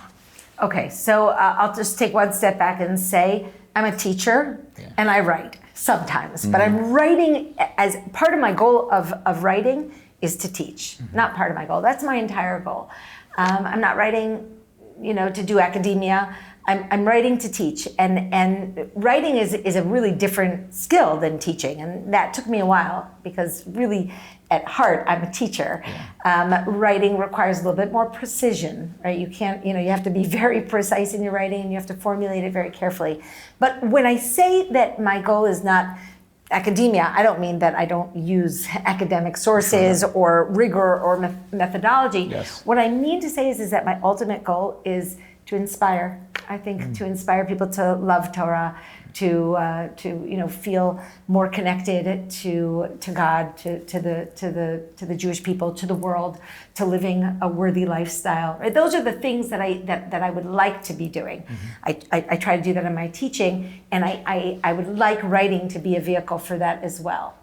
Okay, so I'll just take one step back and say, I'm a teacher and I write sometimes, but I'm writing as part of my goal of writing is to teach, not part of my goal. That's my entire goal. I'm not writing, to do academia. I'm writing to teach, and writing is a really different skill than teaching, and that took me a while because really at heart I'm a teacher. Writing requires a little bit more precision, right? You can't, you have to be very precise in your writing and you have to formulate it very carefully. But when I say that my goal is not academia, I don't mean that I don't use academic sources or rigor or methodology. Yes. What I mean to say is that my ultimate goal is to inspire. I think to inspire people to love Torah, to feel more connected to God, to the Jewish people, to the world, to living a worthy lifestyle. Right? Those are the things that I would like to be doing. I try to do that in my teaching, and I would like writing to be a vehicle for that as well.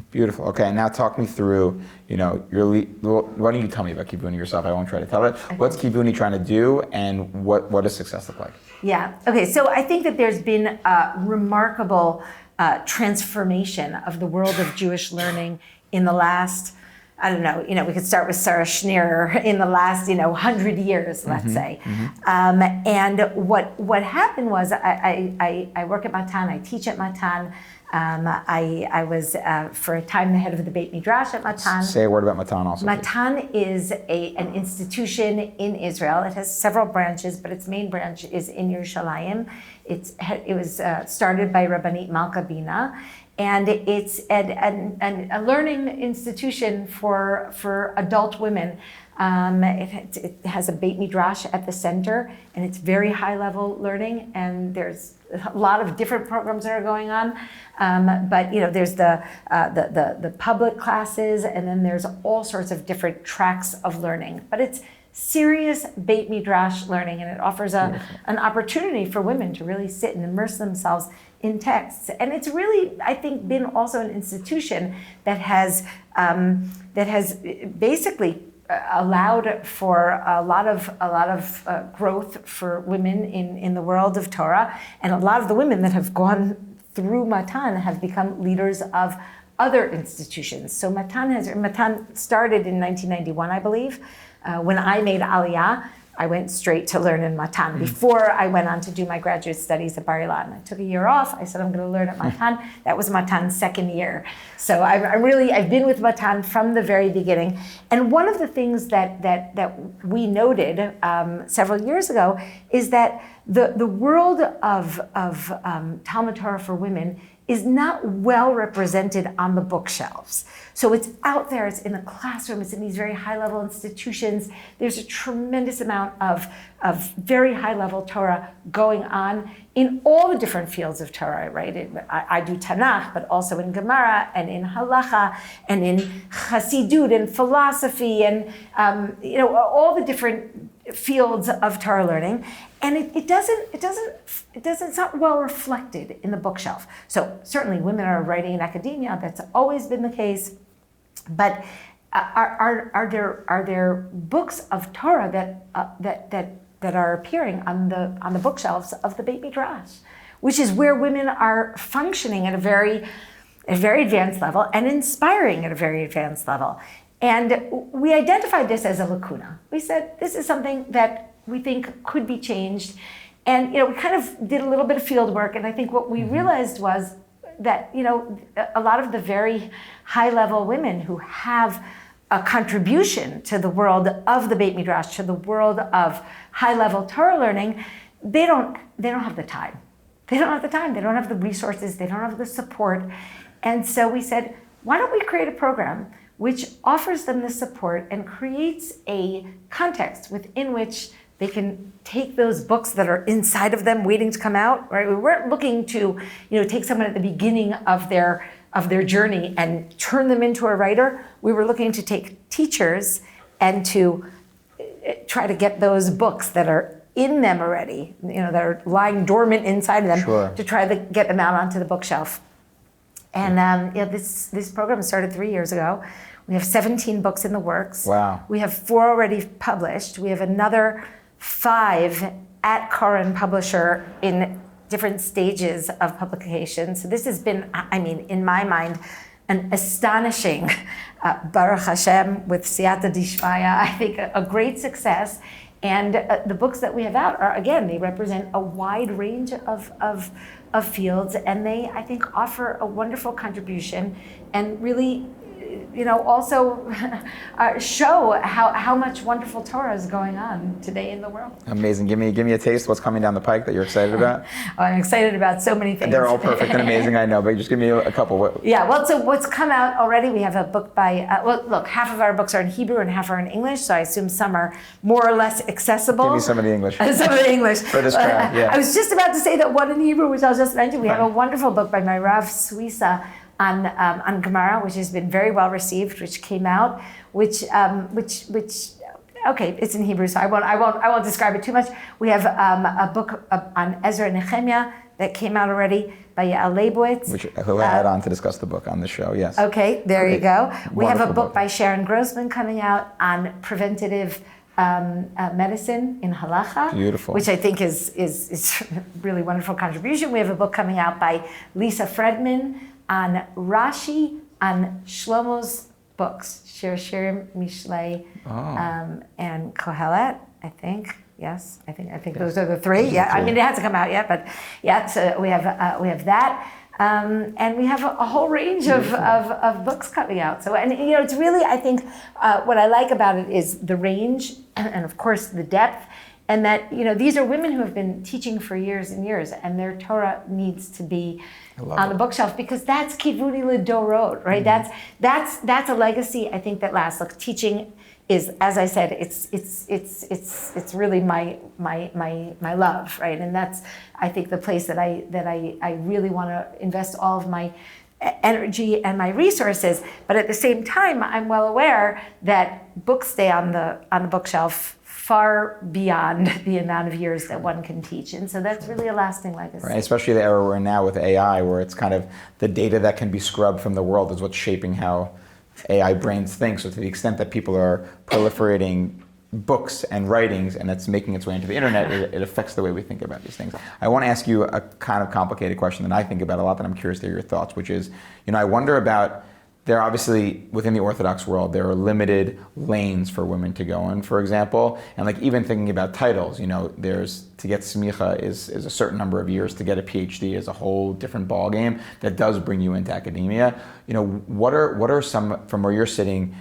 Beautiful. Okay, now talk me through, why don't you tell me about Kitvuni yourself? I won't try to tell it. Okay. What's Kitvuni trying to do, and what does success look like? Yeah. Okay, so I think that there's been a remarkable transformation of the world of Jewish learning in the last, we could start with Sarah Schneer in the last, 100 years, let's say. And what happened was I work at Matan, I teach at Matan. I was, for a time, the head of the Beit Midrash at Matan. Say a word about Matan also. Matan is an institution in Israel. It has several branches, but its main branch is in Yerushalayim. It was started by Rabbanit Malka Bina, and it's a learning institution for adult women. It has a Beit Midrash at the center, and it's very high-level learning, and there's a lot of different programs that are going on. But there's the public classes, and then there's all sorts of different tracks of learning. But it's serious Beit Midrash learning, and it offers an opportunity for women to really sit and immerse themselves in texts. And it's really, I think, been also an institution that has basically allowed for a lot of growth for women in the world of Torah, and a lot of the women that have gone through Matan have become leaders of other institutions. So Matan started in 1991, I believe. When I made Aliyah, I went straight to learn in Matan before I went on to do my graduate studies at Bar Ilan. I took a year off. I said, I'm going to learn at Matan. That was Matan's second year. So I've been with Matan from the very beginning. And one of the things that we noted several years ago is that the world of Talmud Torah for women is not well represented on the bookshelves. So it's out there, it's in the classroom, it's in these very high-level institutions. There's a tremendous amount of very high-level Torah going on in all the different fields of Torah, right? I do Tanakh, but also in Gemara, and in Halacha, and in Chassidut, and philosophy, and all the different fields of Torah learning. And it's not well reflected in the bookshelf. So certainly women are writing in academia, that's always been the case. But are there books of Torah that are appearing on the bookshelves of the Beit Midrash, which is where women are functioning at a very advanced level and inspiring at a very advanced level. And we identified this as a lacuna. We said, this is something that we think could be changed. And we kind of did a little bit of field work, and I think what we realized was that a lot of the very high-level women who have a contribution to the world of the Beit Midrash, to the world of high-level Torah learning, they don't have the time. They don't have the time. They don't have the resources. They don't have the support. And so we said, why don't we create a program which offers them the support and creates a context within which they can take those books that are inside of them waiting to come out, right? We weren't looking to, take someone at the beginning of their journey and turn them into a writer. We were looking to take teachers and to try to get those books that are in them already, that are lying dormant inside of them, to try to get them out onto the bookshelf. And this program started 3 years ago. We have 17 books in the works. Wow. We have 4 already published. We have another 5 at Koren Publisher in different stages of publication. So this has been, in my mind, an astonishing, Baruch Hashem, with Siyata Dishvaya, I think a great success. And the books that we have out are, again, they represent a wide range of fields, and they, I think, offer a wonderful contribution and really also show how much wonderful Torah is going on today in the world. Amazing. Give me a taste of what's coming down the pike that you're excited about. I'm excited about so many things. They're all perfect and amazing, I know, but just give me a couple. So what's come out already, we have a book by, half of our books are in Hebrew and half are in English, so I assume some are more or less accessible. Give me some of the English. Some of the English. For this crowd, yeah. I was just about to say that one in Hebrew, which I'll just mention. We have a wonderful book by my Rav Suisa on Gemara, which has been very well received, which came out, which it's in Hebrew, so I won't describe it too much. We have a book on Ezra and Nehemiah that came out already by Yael Ziegler. Who I had on to discuss the book on the show, yes. Okay, there you go. We have a book book by Sharon Grossman coming out on preventative medicine in Halacha. Beautiful. Which I think is really wonderful contribution. We have a book coming out by Lisa Fredman on Rashi, on Shlomo's books, Shir Shirim, Mishlei, and Kohelet, I think. Yes, I think those are the 3. Yeah, it hasn't come out yet, but yeah. So we have that, and we have a whole range of books coming out. So it's really, I think what I like about it is the range, and of course the depth, And that, these are women who have been teaching for years and years, and their Torah needs to be on the bookshelf, because that's Kitvuni L'Dorot, right? That's a legacy, I think, that lasts. Look, teaching is, as I said, it's really my love, right? And that's, I think, the place that I really want to invest all of my energy and my resources. But at the same time, I'm well aware that books stay on the bookshelf far beyond the amount of years that one can teach. And so that's really a lasting legacy. Right, especially the era we're in now with AI, where it's kind of the data that can be scrubbed from the world is what's shaping how AI brains think. So to the extent that people are proliferating books and writings, and it's making its way into the internet, it affects the way we think about these things. I want to ask you a kind of complicated question that I think about a lot that I'm curious to hear your thoughts, which is, I wonder about, there are obviously, within the Orthodox world, there are limited lanes for women to go in, for example. And like even thinking about titles, there's, to get smicha is a certain number of years, to get a PhD is a whole different ballgame that does bring you into academia. What are some, from where you're sitting,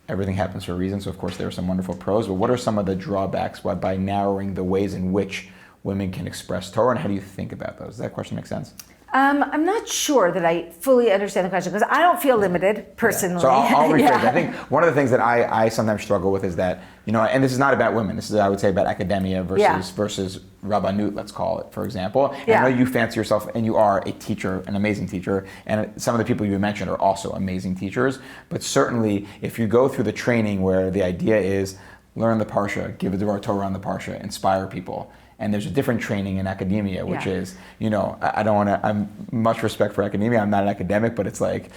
everything happens for a reason, so of course there are some wonderful pros, but what are some of the drawbacks by narrowing the ways in which women can express Torah, and how do you think about those? Does that question make sense? I'm not sure that I fully understand the question, because I don't feel limited personally. Yeah. So I'll rephrase it. I think one of the things that I sometimes struggle with is that, and this is not about women, this is, I would say, about academia versus rabbanut, let's call it, for example. And I know you fancy yourself, and you are a teacher, an amazing teacher, and some of the people you mentioned are also amazing teachers, but certainly if you go through the training where the idea is learn the Parsha, give a Devar Torah on the Parsha, inspire people, and there's a different training in academia, which is, I don't want to, I'm much respect for academia, I'm not an academic, but it's like,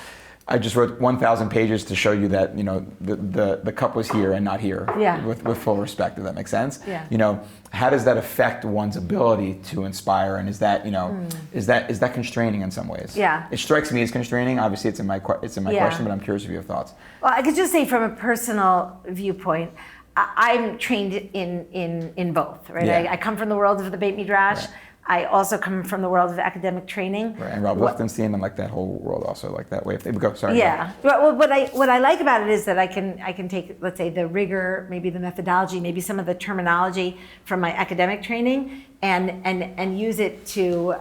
I just wrote 1,000 pages to show you that, the cup was here and not here, with full respect, if that makes sense. Yeah. How does that affect one's ability to inspire, and is that, is that constraining in some ways? Yeah. It strikes me as constraining, obviously it's in my question, but I'm curious if you have thoughts. Well, I could just say from a personal viewpoint, I'm trained in both, right? Yeah. I come from the world of the Beit Midrash. Right. I also come from the world of academic training. Right. And Rob Lichtenstein and like that whole world also like that way. If they would go, sorry. Yeah. Well, what I like about it is that I can take, let's say, the rigor, maybe the methodology, maybe some of the terminology from my academic training, and use it to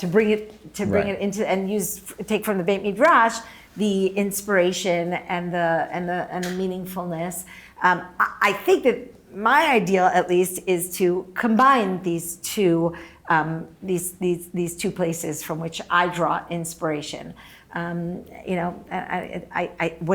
bring it into, and take from the Beit Midrash the inspiration and the meaningfulness. I think that my ideal, at least, is to combine these two places from which I draw inspiration. When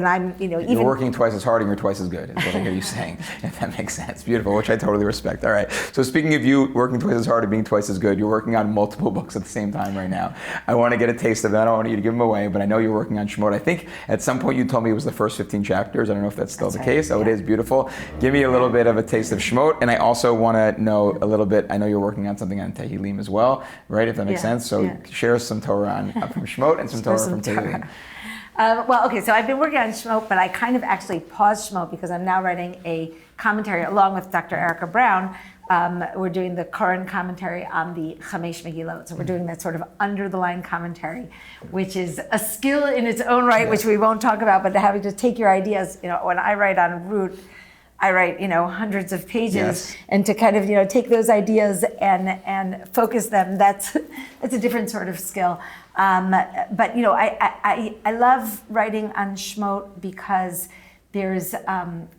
I'm, even you're working twice as hard and you're twice as good, is what I hear you saying, if that makes sense. Beautiful, which I totally respect. All right, so speaking of you working twice as hard and being twice as good, you're working on multiple books at the same time right now. I want to get a taste of that. I don't want you to give them away, but I know you're working on Shemot. I think at some point you told me it was the first 15 chapters. I don't know if that's still the case. Oh, it is, beautiful. Give me a little bit of a taste of Shemot, and I also want to know a little bit, I know you're working on something on Tehillim as well, right, if that makes sense. So share some Torah from Shemot and some Torah from Tehillim. Okay, so I've been working on Shemot, but I kind of actually paused Shemot because I'm now writing a commentary along with Dr. Erica Brown. We're doing the Koran commentary on the Chamesh Megillot. So we're doing that sort of under-the-line commentary, which is a skill in its own right, which we won't talk about, but having to take your ideas, when I write on Root, I write, hundreds of pages, and to kind of, take those ideas and focus them, that's a different sort of skill. But I love writing on Shemot because there's,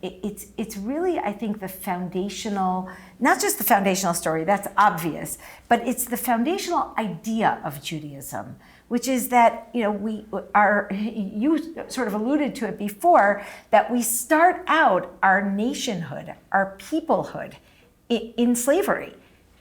it's really, I think, the foundational, not just the foundational story, that's obvious, but it's the foundational idea of Judaism, which is that, you sort of alluded to it before, that we start out our nationhood, our peoplehood in slavery,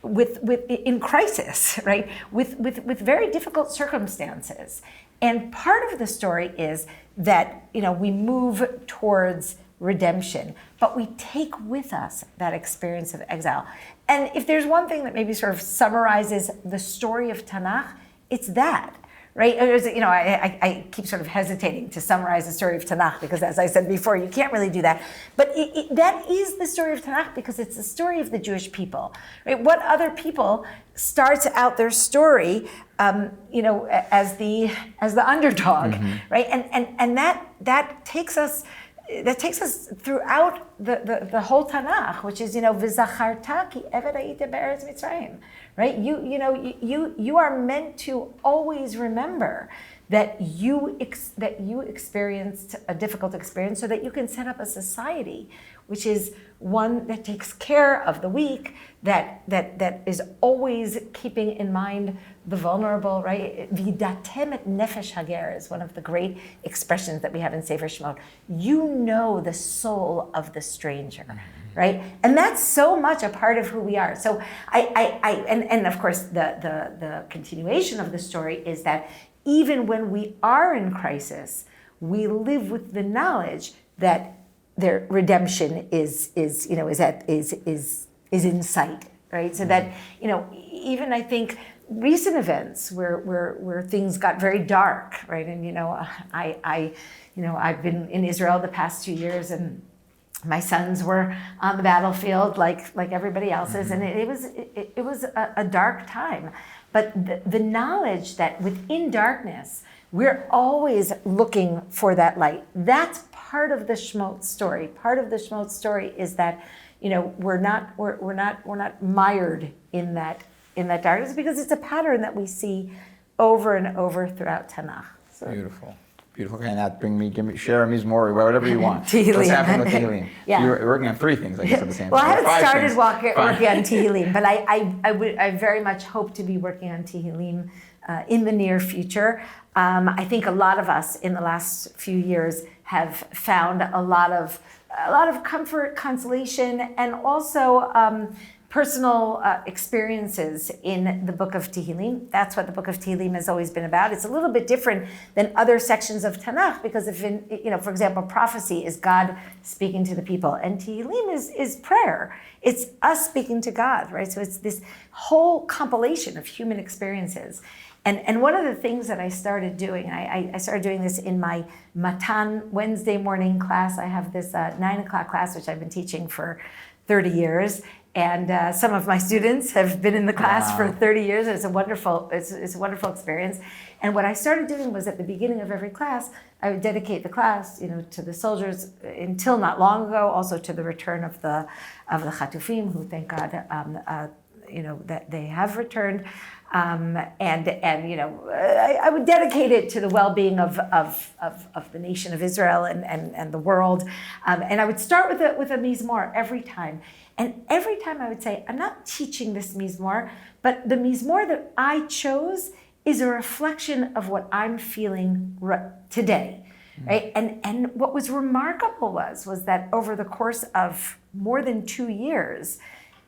in crisis, right? With very difficult circumstances. And part of the story is that, we move towards redemption, but we take with us that experience of exile. And if there's one thing that maybe sort of summarizes the story of Tanakh, it's that. Right? I keep sort of hesitating to summarize the story of Tanakh because, as I said before, you can't really do that. But that is the story of Tanakh because it's the story of the Jewish people. Right? What other people starts out their story, as the underdog, right? And that takes us that takes us throughout the whole Tanakh, which is, v'zacharta ki eved hayita be'eretz Mitzrayim, right? You are meant to always remember that you experienced a difficult experience so that you can set up a society which is one that takes care of the weak, that is always keeping in mind the vulnerable, right? V'yidatem et nefesh hager is one of the great expressions that we have in Sefer Shemot. You know the soul of the stranger, right? And that's so much a part of who we are. So and of course the continuation of the story is that even when we are in crisis, we live with the knowledge that their redemption is in sight, right? So that even I think recent events where things got very dark, right? And I've been in Israel the past 2 years, and my sons were on the battlefield like everybody else's, and it was a dark time. But the knowledge that within darkness, we're always looking for that light. That's part of the Shemot story. Part of the Shemot story is that, we're not mired in that darkness, because it's a pattern that we see over and over throughout Tanakh. So. Beautiful. Okay, now share a mizmor, whatever you want. Tehillim. What's happening with Tehillim? Yeah. You're working on 3 things, I guess, at the same time. Well, I haven't started working on things. Tehillim, but I very much hope to be working on Tehillim in the near future. I think a lot of us in the last few years have found a lot of comfort, consolation, and also personal experiences in the book of Tehillim. That's what the book of Tehillim has always been about. It's a little bit different than other sections of Tanakh, because for example, prophecy is God speaking to the people, and Tehillim is prayer. It's us speaking to God, right? So it's this whole compilation of human experiences. And one of the things that I started doing, I started doing this in my Matan Wednesday morning class. I have this 9 o'clock class, which I've been teaching for 30 years. And some of my students have been in the class for 30 years. It's a wonderful experience. And what I started doing was, at the beginning of every class, I would dedicate the class, to the soldiers, until not long ago, also to the return of the Chatufim, who, thank God, that they have returned. I would dedicate it to the well-being of the nation of Israel and the world. And I would start with a mizmor every time. And every time I would say, I'm not teaching this mizmor, but the mizmor that I chose is a reflection of what I'm feeling today, right? And what was remarkable was that over the course of more than 2 years,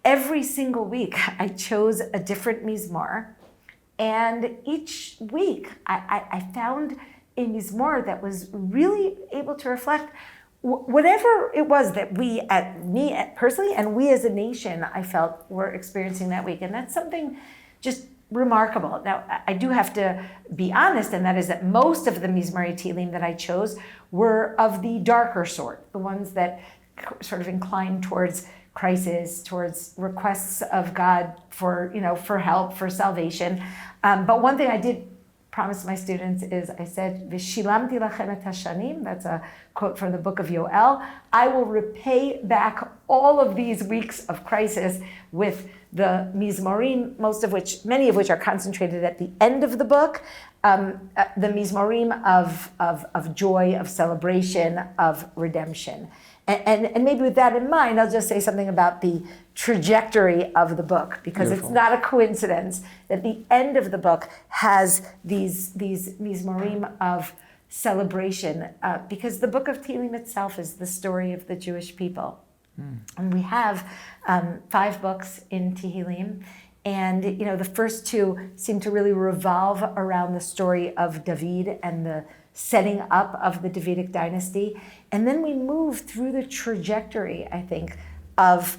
every single week I chose a different mizmor, and each week I found a mizmor that was really able to reflect whatever it was that me personally, and we as a nation, I felt were experiencing that week. And that's something just remarkable. Now, I do have to be honest, and that is that most of the Mizmarei Tehillim that I chose were of the darker sort, the ones that sort of incline towards crisis, towards requests of God for help, for salvation. But one thing I did promise my students is, I said, "V'shilamti lachem et hashanim." That's a quote from the book of Yoel. I will repay back all of these weeks of crisis with the mizmorim, many of which are concentrated at the end of the book. The mizmorim of joy, of celebration, of redemption. And maybe with that in mind, I'll just say something about the trajectory of the book, because Beautiful. It's not a coincidence that the end of the book has these mizmorim of celebration, because the book of Tehillim itself is the story of the Jewish people. And we have 5 books in Tehillim, and the first 2 seem to really revolve around the story of David and the setting up of the Davidic dynasty. And then we move through the trajectory, I think, of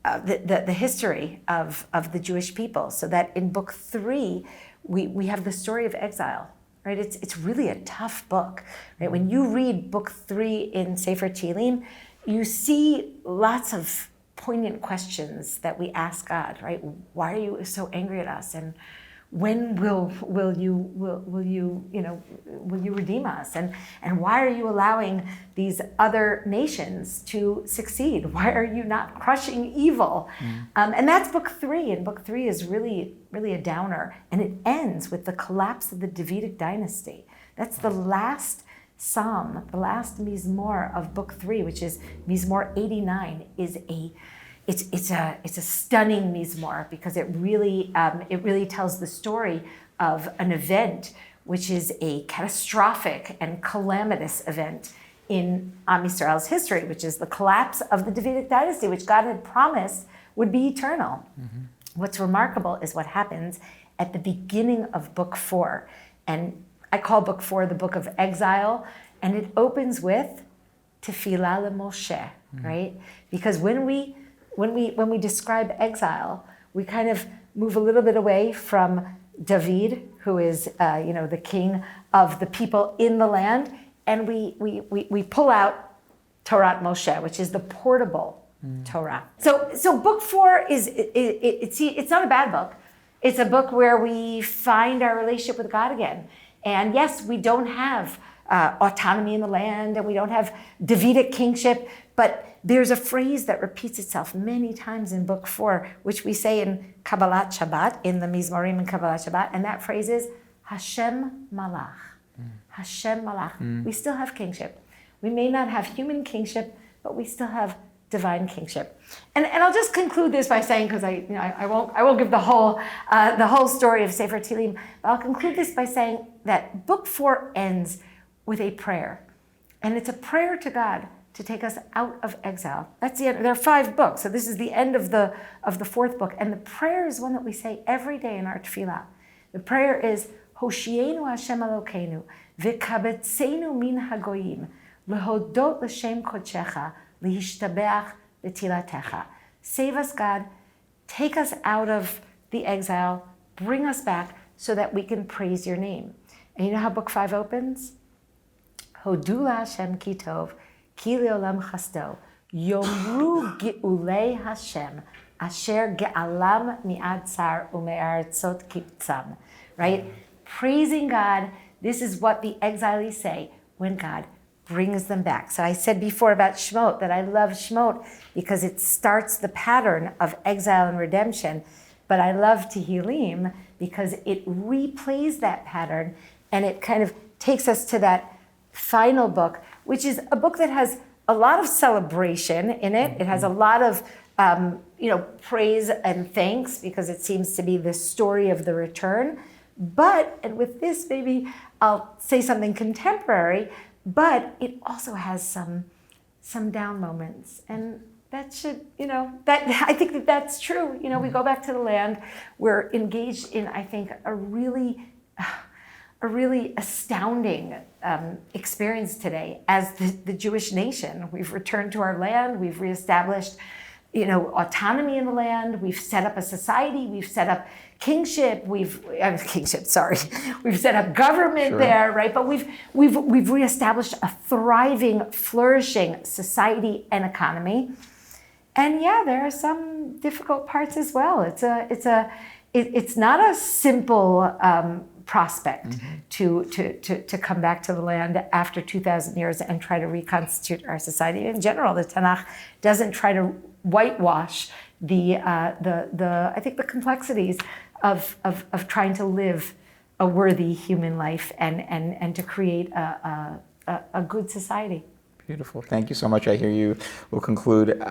the history of the Jewish people, so that in book 3, we have the story of exile, right? It's really a tough book, right? When you read book 3 in Sefer Tehillim, you see lots of poignant questions that we ask God, right? Why are you so angry at us? And when will you redeem us? And why are you allowing these other nations to succeed? Why are you not crushing evil? And that's book 3. And book 3 is really a downer. And it ends with the collapse of the Davidic dynasty. That's the last psalm, the last Mizmor of book 3, which is Mizmor 89, It's a stunning mizmor because it really tells the story of an event which is a catastrophic and calamitous event in Am Yisrael's history, which is the collapse of the Davidic dynasty, which God had promised would be eternal. What's remarkable is what happens at the beginning of book 4, and I call book 4 the book of exile, and it opens with Tefillah LeMoshe, right? Because when we describe exile, we kind of move a little bit away from David, who is the king of the people in the land, and we pull out Torah Moshe, which is the portable Torah. So book 4 it's not a bad book. It's a book where we find our relationship with God again. And yes, we don't have autonomy in the land, and we don't have Davidic kingship, but there's a phrase that repeats itself many times in book 4, which we say in Kabbalat Shabbat, in the Mizmorim in Kabbalat Shabbat, and that phrase is Hashem Malach. Hashem Malach. We still have kingship. We may not have human kingship, but we still have divine kingship. And I'll just conclude this by saying, because I won't give the whole story of Sefer Tehillim, but I'll conclude this by saying that book 4 ends with a prayer, and it's a prayer to God to take us out of exile. That's the end. There are 5 books, so this is the end of the 4th book, and the prayer is one that we say every day in our tefillah. The prayer is Hoshienu Hashem Elokeinu v'kabetzenu min hagoyim lehodot l'shem kodshecha lihishtabeach b'tilatecha. Save us, God. Take us out of the exile. Bring us back so that we can praise your name. And you know how book 5 opens? Hodu Hashem ki tov, ki leolam chasto, yomru ge'ulei Hashem, asher ge'alam mi'ad tsar u'me'artzot kibtzam. Right? Praising God, this is what the exiles say when God brings them back. So I said before about Shemot that I love Shemot because it starts the pattern of exile and redemption, but I love Tehillim because it replays that pattern, and it kind of takes us to that final book, which is a book that has a lot of celebration in it. It has a lot of praise and thanks because it seems to be the story of the return. But, and with this maybe I'll say something contemporary, but it also has some down moments, and that should, that I think that's true. We go back to the land. We're engaged in, I think, a really astounding experience today as the Jewish nation. We've returned to our land. We've reestablished, autonomy in the land. We've set up a society. We've set up kingship. We've set up government there, right? But we've reestablished a thriving, flourishing society and economy. And yeah, there are some difficult parts as well. It's not a simple prospect to come back to the land after 2,000 years and try to reconstitute our society. In general, the Tanakh doesn't try to whitewash the I think the complexities of trying to live a worthy human life and to create a good society. Beautiful. Thank you so much. I hear you. We'll conclude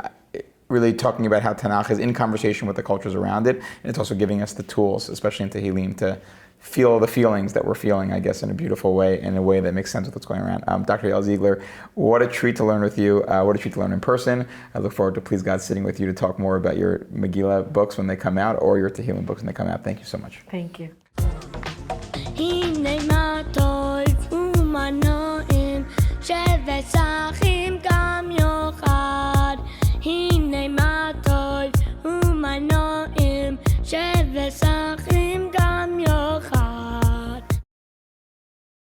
really talking about how Tanakh is in conversation with the cultures around it, and it's also giving us the tools, especially in Tehillim, to feel the feelings that we're feeling, I guess, in a beautiful way, in a way that makes sense with what's going around. Dr. Yael Ziegler, what a treat to learn with you. What a treat to learn in person. I look forward to, please God, sitting with you to talk more about your Megillah books when they come out, or your Tehillim books when they come out. Thank you so much. Thank you. הנה מה טוב ומה נעים שווה שכי